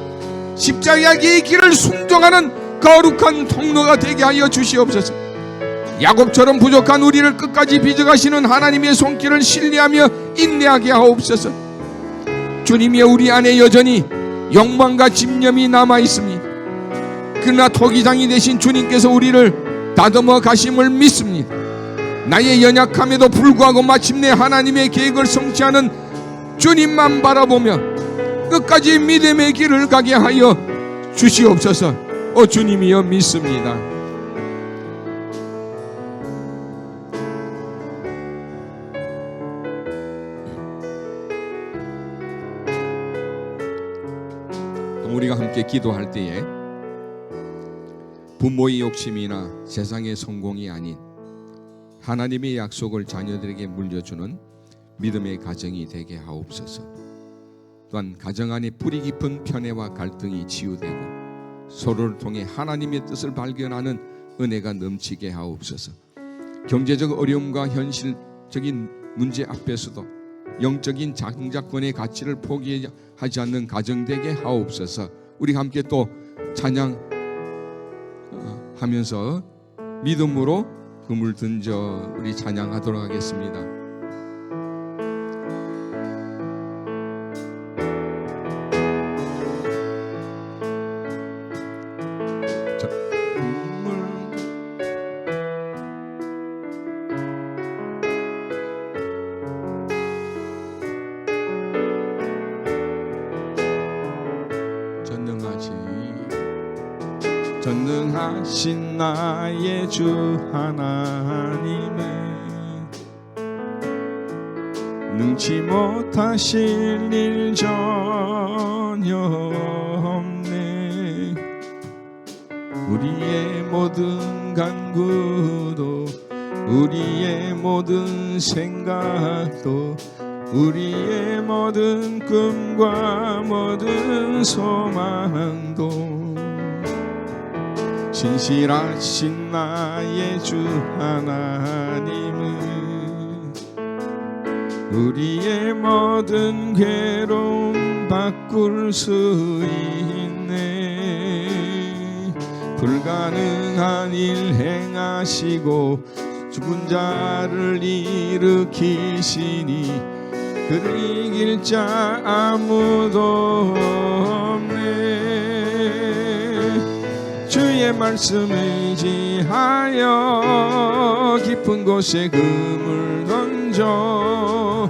십자가의 길을 순종하는 거룩한 통로가 되게 하여 주시옵소서. 야곱처럼 부족한 우리를 끝까지 빚어가시는 하나님의 손길을 신뢰하며 인내하게 하옵소서. 주님이여, 우리 안에 여전히 욕망과 집념이 남아있습니다. 그러나 토기장이 되신 주님께서 우리를 다듬어 가심을 믿습니다. 나의 연약함에도 불구하고 마침내 하나님의 계획을 성취하는 주님만 바라보며 끝까지 믿음의 길을 가게 하여 주시옵소서. 주님이여, 믿습니다. 우리가 함께 기도할 때에 부모의 욕심이나 세상의 성공이 아닌 하나님의 약속을 자녀들에게 물려주는 믿음의 가정이 되게 하옵소서. 또한 가정 안에 뿌리 깊은 편애와 갈등이 치유되고 서로를 통해 하나님의 뜻을 발견하는 은혜가 넘치게 하옵소서. 경제적 어려움과 현실적인 문제 앞에서도 영적인 장자권의 가치를 포기하지 않는 가정 되게 하옵소서. 우리 함께 또 찬양하면서 믿음으로 금을 던져 우리 찬양하도록 하겠습니다. 전능하신 나의 주 하나님은 능치 못하실 일 전혀 없네. 우리의 모든 간구도 우리의 모든 생각도 우리의 모든 꿈과 모든 소망도 신실하신 나의 주 하나님은 우리의 모든 괴로움 바꿀 수 있네. 불가능한 일 행하시고 죽은 자를 일으키시니 그를 이길 자 아무도 없네. 주의 말씀 의지하여 깊은 곳에 금을 던져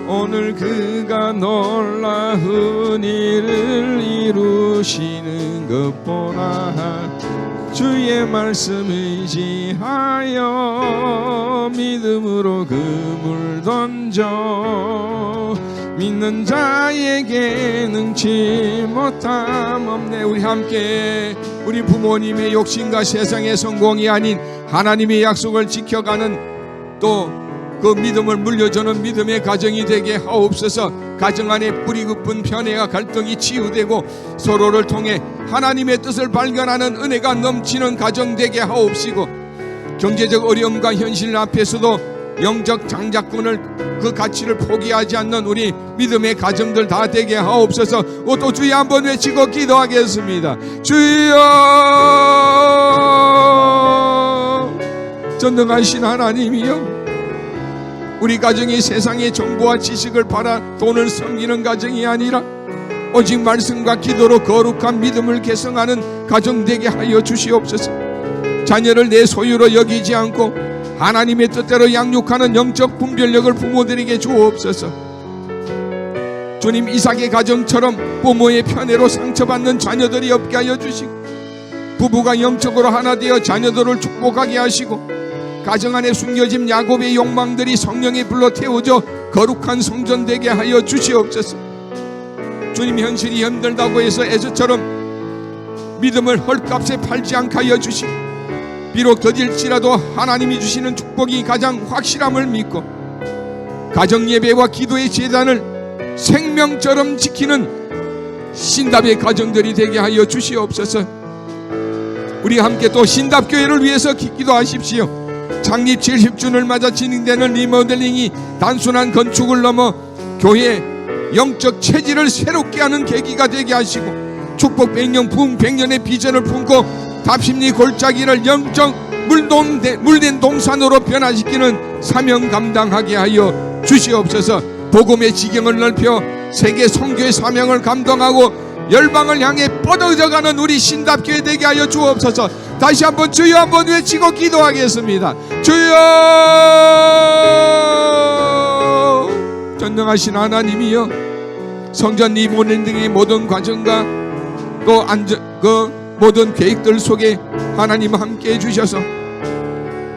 오늘 그가 놀라운 일을 이루시는 것 보라. 주의 말씀 의지하여 믿음으로 금을 던져 믿는 자에게 능치 못함 없네. 우리 함께 우리 부모님의 욕심과 세상의 성공이 아닌 하나님의 약속을 지켜가는 또 그 믿음을 물려주는 믿음의 가정이 되게 하옵소서. 가정 안에 뿌리 깊은 편애와 갈등이 치유되고 서로를 통해 하나님의 뜻을 발견하는 은혜가 넘치는 가정 되게 하옵시고 경제적 어려움과 현실 앞에서도 영적 장자권을 그 가치를 포기하지 않는 우리 믿음의 가정들 다 되게 하옵소서. 또 주여 한번 외치고 기도하겠습니다. 주여, 전능하신 하나님이여, 우리 가정이 세상의 정보와 지식을 팔아 돈을 섬기는 가정이 아니라 오직 말씀과 기도로 거룩한 믿음을 개성하는 가정 되게 하여 주시옵소서. 자녀를 내 소유로 여기지 않고 하나님의 뜻대로 양육하는 영적 분별력을 부모들에게 주옵소서. 주님, 이삭의 가정처럼 부모의 편애로 상처받는 자녀들이 없게 하여 주시고, 부부가 영적으로 하나 되어 자녀들을 축복하게 하시고, 가정 안에 숨겨진 야곱의 욕망들이 성령에 불러 태워져 거룩한 성전 되게 하여 주시옵소서. 주님, 현실이 힘들다고 해서 에서처럼 믿음을 헐값에 팔지 않게 하여 주시고, 비록 더딜지라도 하나님이 주시는 축복이 가장 확실함을 믿고 가정 예배와 기도의 제단을 생명처럼 지키는 신답의 가정들이 되게 하여 주시옵소서. 우리 함께 또 신답교회를 위해서 기도하십시오. 창립 70주년을 맞아 진행되는 리모델링이 단순한 건축을 넘어 교회의 영적 체질을 새롭게 하는 계기가 되게 하시고, 축복 100년 부흥 100년의 비전을 품고 답심리 골짜기를 영적 물된 동산으로 변화시키는 사명 감당하게 하여 주시옵소서. 복음의 지경을 넓혀 세계 선교의 사명을 감당하고 열방을 향해 뻗어져가는 우리 신답교회 되게 하여 주옵소서. 다시 한번 주여 한번 외치고 기도하겠습니다. 주여, 전능하신 하나님이여, 성전 리모델링 등의 모든 과정과 또 모든 계획들 속에 하나님 함께 해주셔서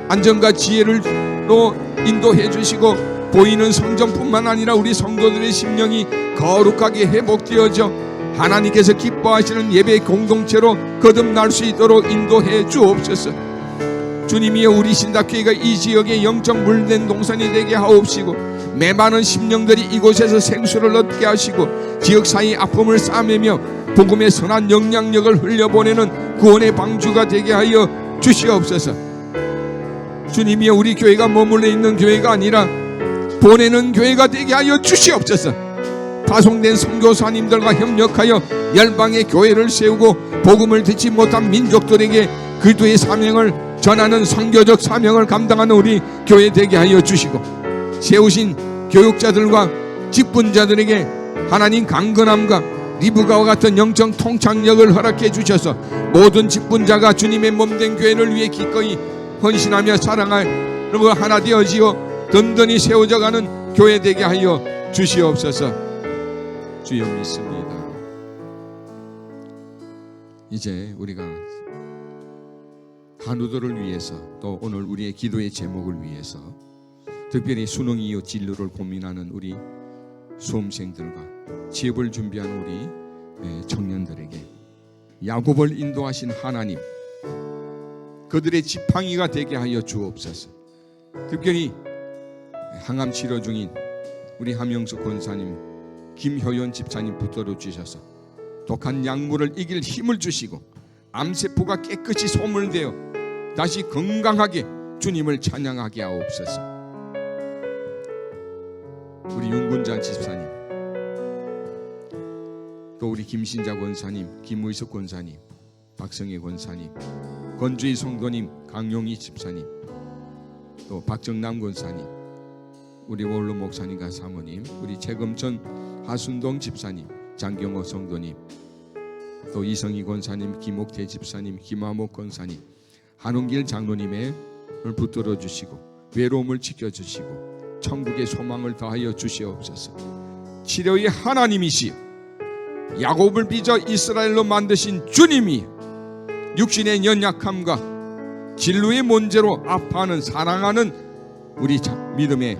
안전과 지혜를 또 인도해 주시고, 보이는 성전뿐만 아니라 우리 성도들의 심령이 거룩하게 회복되어져 하나님께서 기뻐하시는 예배 공동체로 거듭날 수 있도록 인도해 주옵소서. 주님이여, 우리 신답교회가 이 지역의 영적 물된 동산이 되게 하옵시고, 메마른 심령들이 이곳에서 생수를 얻게 하시고, 지역사회의 아픔을 싸매며 복음의 선한 영향력을 흘려보내는 구원의 방주가 되게 하여 주시옵소서. 주님이여, 우리 교회가 머물러 있는 교회가 아니라 보내는 교회가 되게 하여 주시옵소서. 파송된 선교사님들과 협력하여 열방의 교회를 세우고 복음을 듣지 못한 민족들에게 그리스도의 사명을 전하는 선교적 사명을 감당하는 우리 교회 되게 하여 주시고, 세우신 교육자들과 직분자들에게 하나님 강건함과 리브가와 같은 영적 통찰력을 허락해 주셔서 모든 직분자가 주님의 몸된 교회를 위해 기꺼이 헌신하며 사랑할 하나 되어지어 든든히 세워져가는 교회 되게 하여 주시옵소서. 주여 믿습니다. 이제 우리가 한우들을 위해서 또 오늘 우리의 기도의 제목을 위해서 특별히 수능 이후 진로를 고민하는 우리 수험생들과 취업을 준비하는 우리 청년들에게 야곱을 인도하신 하나님, 그들의 지팡이가 되게 하여 주옵소서. 특별히 항암 치료 중인 우리 함영수 권사님, 김효연 집사님 붙들어 주셔서 독한 약물을 이길 힘을 주시고 암세포가 깨끗이 소멸되어 다시 건강하게 주님을 찬양하게 하옵소서. 우리 윤군자 집사님, 또 우리 김신자 권사님, 김의석 권사님, 박성혜 권사님, 건주의 성도님, 강용희 집사님, 또 박정남 권사님, 우리 원로 목사님과 사모님, 우리 최금천 하순동 집사님, 장경호 성도님, 또 이성희 권사님, 김옥태 집사님, 김화목 권사님, 한웅길 장로님을 붙들어 주시고 외로움을 지켜주시고 천국의 소망을 더하여 주시옵소서. 치료의 하나님이시여, 야곱을 빚어 이스라엘로 만드신 주님이 육신의 연약함과 진로의 문제로 아파하는 사랑하는 우리 믿음의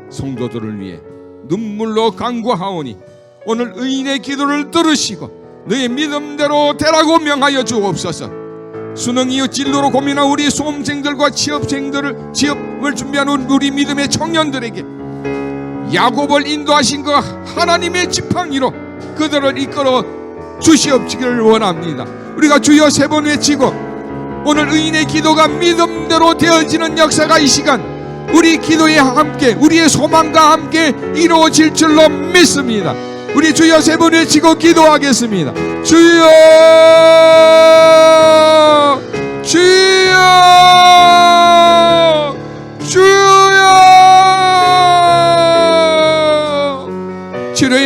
성도들을 위해 눈물로 간구하오니 오늘 의인의 기도를 들으시고 너의 믿음대로 되라고 명하여 주옵소서. 수능 이후 진로로 고민한 우리 수험생들과 취업을 준비하는 우리 믿음의 청년들에게 야곱을 인도하신 그 하나님의 지팡이로 그들을 이끌어 주시옵기를 원합니다. 우리가 주여 세 번 외치고 오늘 의인의 기도가 믿음대로 되어지는 역사가 이 시간 우리 기도에 함께 우리의 소망과 함께 이루어질 줄로 믿습니다. 우리 주여 세 번 외치고 기도하겠습니다. 주여, 주여, 주여.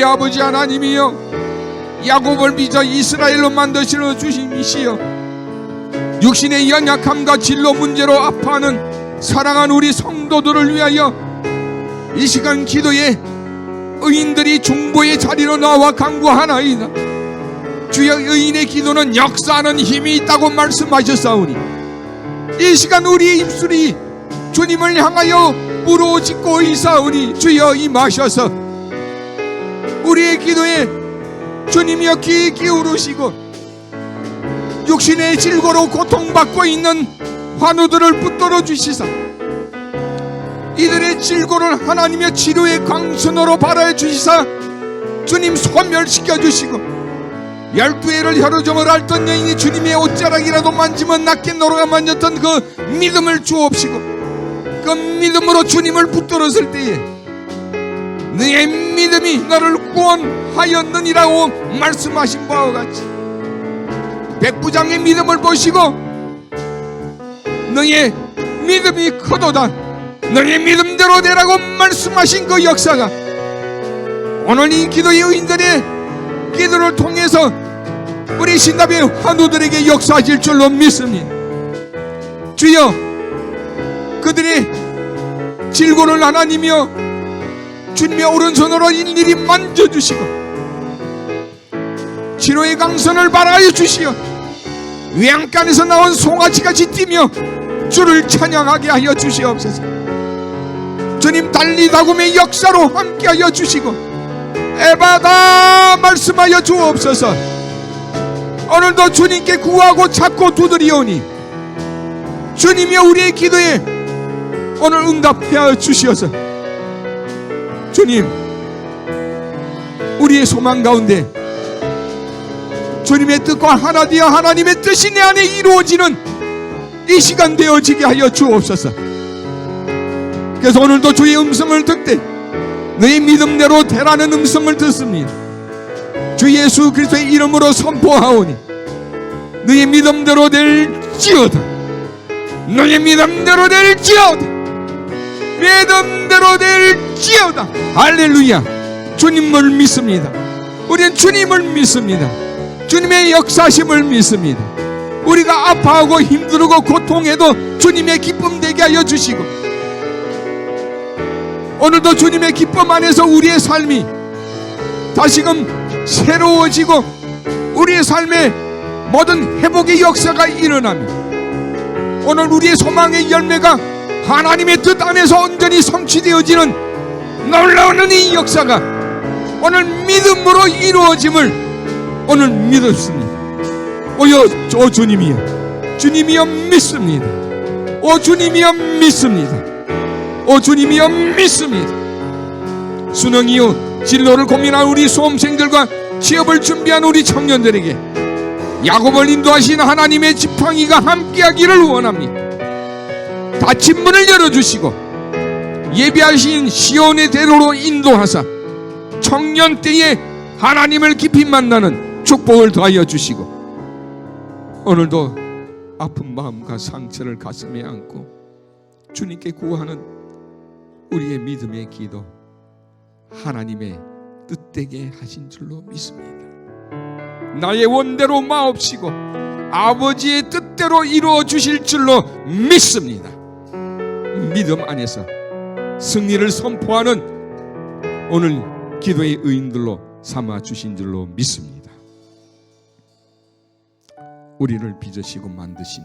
아버지 하나님이여, 야곱을 빚어 이스라엘로 만드시는 주님이시여, 육신의 연약함과 진로 문제로 아파하는 사랑하는 우리 성도들을 위하여 이 시간 기도에 의인들이 중보의 자리로 나와 간구하나이다. 주여, 의인의 기도는 역사하는 힘이 있다고 말씀하셨사오니 이 시간 우리의 입술이 주님을 향하여 부르짖고 있사오니 주여 임하셔서 우리의 기도에 주님이여 귀 기울으시고 육신의 질고로 고통받고 있는 환우들을 붙들어 주시사 이들의 질고를 하나님의 치료의 강선으로 발하여 주시사 주님 소멸시켜 주시고 12해를 혈루증을 앓던 여인이 주님의 옷자락이라도 만지면 낫게 노로가 만졌던 그 믿음을 주옵시고 그 믿음으로 주님을 붙들었을 때에 너의 믿음이 너를 구원하였느니라고 말씀하신 바와 같이 백부장의 믿음을 보시고 너의 믿음이 크도다, 너의 믿음대로 되라고 말씀하신 그 역사가 오늘 이 기도의 의인들의 기도를 통해서 우리 신답의 환우들에게 역사하실 줄로 믿습니다. 주여, 그들의 질고를 하나님이여 주님의 오른손으로 일일이 만져주시고 치료의 강선을 발하여 주시어 외양간에서 나온 송아지같이 뛰며 주를 찬양하게 하여 주시옵소서. 주님, 달리다굼의 역사로 함께하여 주시고 에바다 말씀하여 주옵소서. 오늘도 주님께 구하고 찾고 두드리오니 주님이여 우리의 기도에 오늘 응답하여 주시어서 주님, 우리의 소망 가운데 주님의 뜻과 하나 되어 하나님의 뜻이 내 안에 이루어지는 이 시간 되어지게 하여 주옵소서. 그래서 오늘도 주의 음성을 듣되 너의 믿음대로 되라는 음성을 듣습니다. 주 예수 그리스도의 이름으로 선포하오니 너의 믿음대로 될지어다, 너의 믿음대로 될지어다, 믿음대로 될지어다. 할렐루야. 주님을 믿습니다. 우리는 주님을 믿습니다. 주님의 역사심을 믿습니다. 우리가 아파하고 힘들고 고통해도 주님의 기쁨 되게 하여 주시고 오늘도 주님의 기쁨 안에서 우리의 삶이 다시금 새로워지고 우리의 삶에 모든 회복의 역사가 일어나며 오늘 우리의 소망의 열매가 하나님의 뜻 안에서 온전히 성취되어지는 놀라운 이 역사가 오늘 믿음으로 이루어짐을 오늘 믿었습니다. 오 주님이여, 주님이여 믿습니다. 오 주님이여 믿습니다. 오 주님이여 믿습니다. 수능 이후 진로를 고민한 우리 수험생들과 취업을 준비한 우리 청년들에게 야곱을 인도하신 하나님의 지팡이가 함께하기를 원합니다. 닫힌 문을 열어주시고 예비하신 시온의 대로로 인도하사 청년 때에 하나님을 깊이 만나는 축복을 더하여 주시고 오늘도 아픈 마음과 상처를 가슴에 안고 주님께 구하는 우리의 믿음의 기도 하나님의 뜻되게 하신 줄로 믿습니다. 나의 원대로 마옵시고 아버지의 뜻대로 이루어 주실 줄로 믿습니다. 믿음 안에서 승리를 선포하는 오늘 기도의 의인들로 삼아 주신 줄로 믿습니다. 우리를 빚으시고 만드신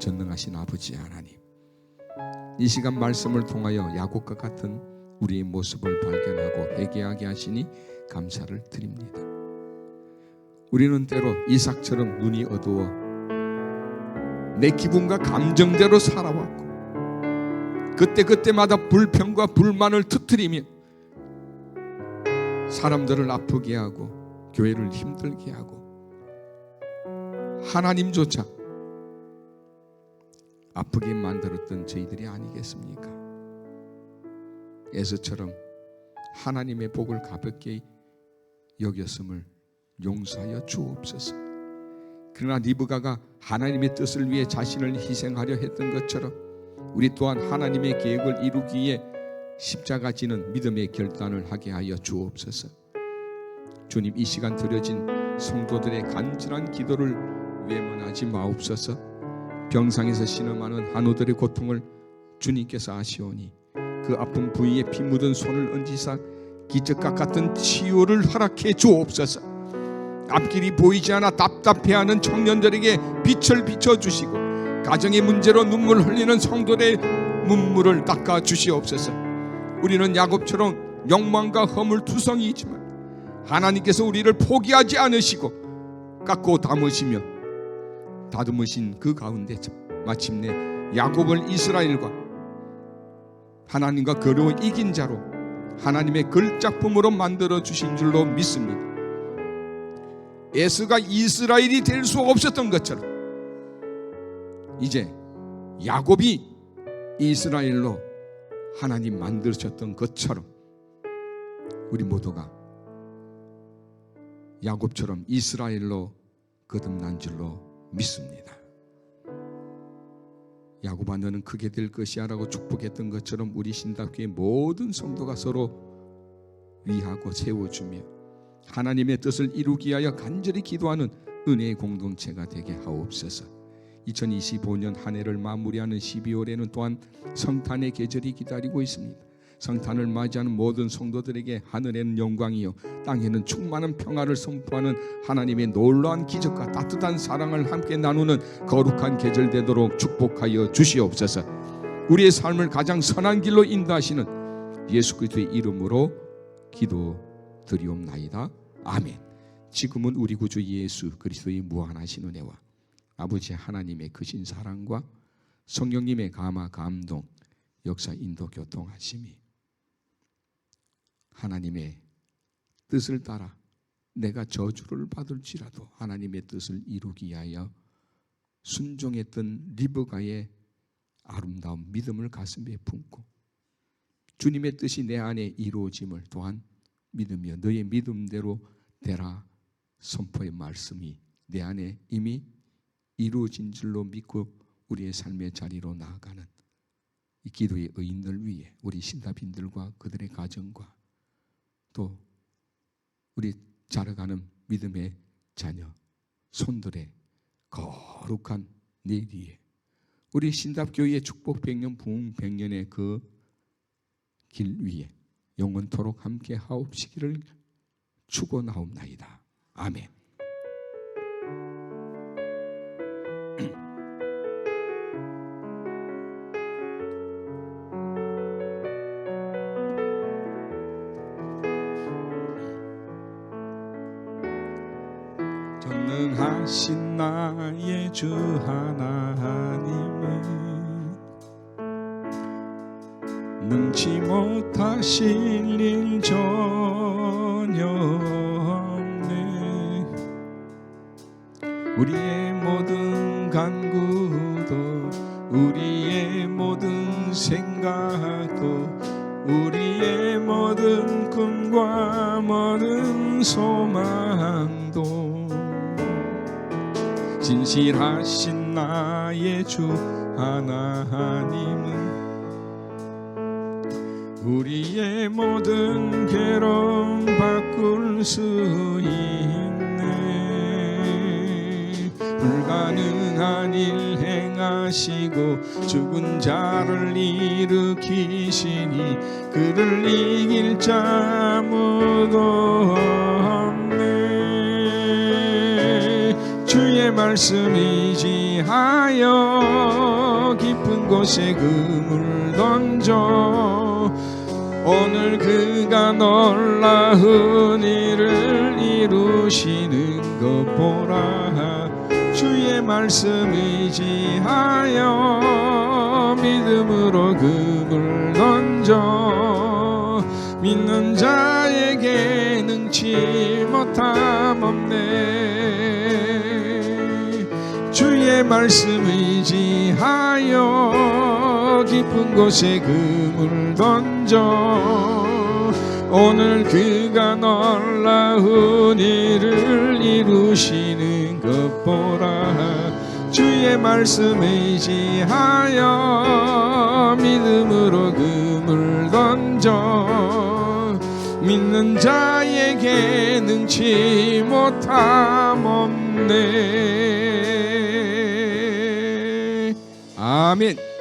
전능하신 아버지 하나님, 이 시간 말씀을 통하여 야곱과 같은 우리의 모습을 발견하고 회개하게 하시니 감사를 드립니다. 우리는 때로 이삭처럼 눈이 어두워 내 기분과 감정대로 살아왔고 그때마다 불평과 불만을 터뜨리며 사람들을 아프게 하고 교회를 힘들게 하고 하나님조차 아프게 만들었던 저희들이 아니겠습니까? 에서처럼 하나님의 복을 가볍게 여겼음을 용서하여 주옵소서. 그러나 리브가가 하나님의 뜻을 위해 자신을 희생하려 했던 것처럼 우리 또한 하나님의 계획을 이루기 위해 십자가 지는 믿음의 결단을 하게 하여 주옵소서. 주님, 이 시간 드려진 성도들의 간절한 기도를 외면하지 마옵소서. 병상에서 신음하는 한우들의 고통을 주님께서 아시오니 그 아픈 부위에 피 묻은 손을 얹으사 기적과 같은 치유를 허락해 주옵소서. 앞길이 보이지 않아 답답해하는 청년들에게 빛을 비춰주시고 가정의 문제로 눈물 흘리는 성도들의 눈물을 닦아 주시옵소서. 우리는 야곱처럼 욕망과 허물투성이지만 하나님께서 우리를 포기하지 않으시고 깎고 담으시며 다듬으신 그 가운데 마침내 야곱을 이스라엘과 하나님과 거리고 이긴 자로 하나님의 걸작품으로 만들어 주신 줄로 믿습니다. 에스가 이스라엘이 될 수 없었던 것처럼 이제 야곱이 이스라엘로 하나님 만드셨던 것처럼 우리 모두가 야곱처럼 이스라엘로 거듭난 줄로 믿습니다. 야곱아, 너는 크게 될 것이야 라고 축복했던 것처럼 우리 신답교회 모든 성도가 서로 위하고 세워주며 하나님의 뜻을 이루기 위하여 간절히 기도하는 은혜의 공동체가 되게 하옵소서. 2025년 한 해를 마무리하는 12월에는 또한 성탄의 계절이 기다리고 있습니다. 성탄을 맞이하는 모든 성도들에게 하늘에는 영광이요 땅에는 충만한 평화를 선포하는 하나님의 놀라운 기적과 따뜻한 사랑을 함께 나누는 거룩한 계절 되도록 축복하여 주시옵소서. 우리의 삶을 가장 선한 길로 인도하시는 예수 그리스도의 이름으로 기도드리옵나이다. 아멘. 지금은 우리 구주 예수 그리스도의 무한하신 은혜와 아버지 하나님의 크신 사랑과 성령님의 감화 감동 역사 인도 교통하심이 하나님의 뜻을 따라 내가 저주를 받을지라도 하나님의 뜻을 이루기 위하여 순종했던 리브가의 아름다운 믿음을 가슴에 품고 주님의 뜻이 내 안에 이루어짐을 또한 믿으며 너의 믿음대로 되라 선포의 말씀이 내 안에 이미 이루어진 줄로 믿고 우리의 삶의 자리로 나아가는 이 기도의 의인들 위해 우리 신답인들과 그들의 가정과 또 우리 자라가는 믿음의 자녀 손들의 거룩한 내 뒤에 우리 신답교회의 축복 100년 부흥 100년의 그 길 위에 영원토록 함께 하옵시기를 축원하옵나이다. 아멘. 전능하신 나의 주 하나님은 능치 못하실 일 전혀 없네. 우리의 모든 간구도 우리의 모든 생각도 우리의 모든 꿈과 모든 소망도 진실하신 나의 주 하나님은 우리의 모든 괴로움 바꿀 수 있네. 불가능한 일 행하시고 죽은 자를 일으키시니 그를 이길 자 아무도 없네. 주의 말씀 의지하여 깊은 곳에 그물 던져 오늘 그가 놀라운 일을 이루시는 것 보라. 주의 말씀 의지하여 믿음으로 그물 던져 믿는 자에게 능치 못함 없네. 주의 말씀 의지하여 깊은 곳에 그물 던져 오늘 그가 놀라운 일을 이루시는 것 보라. 주의 말씀 의지하여 믿음으로 그물 던져 믿는 자에게 능 끊지 못함 없네. 아멘.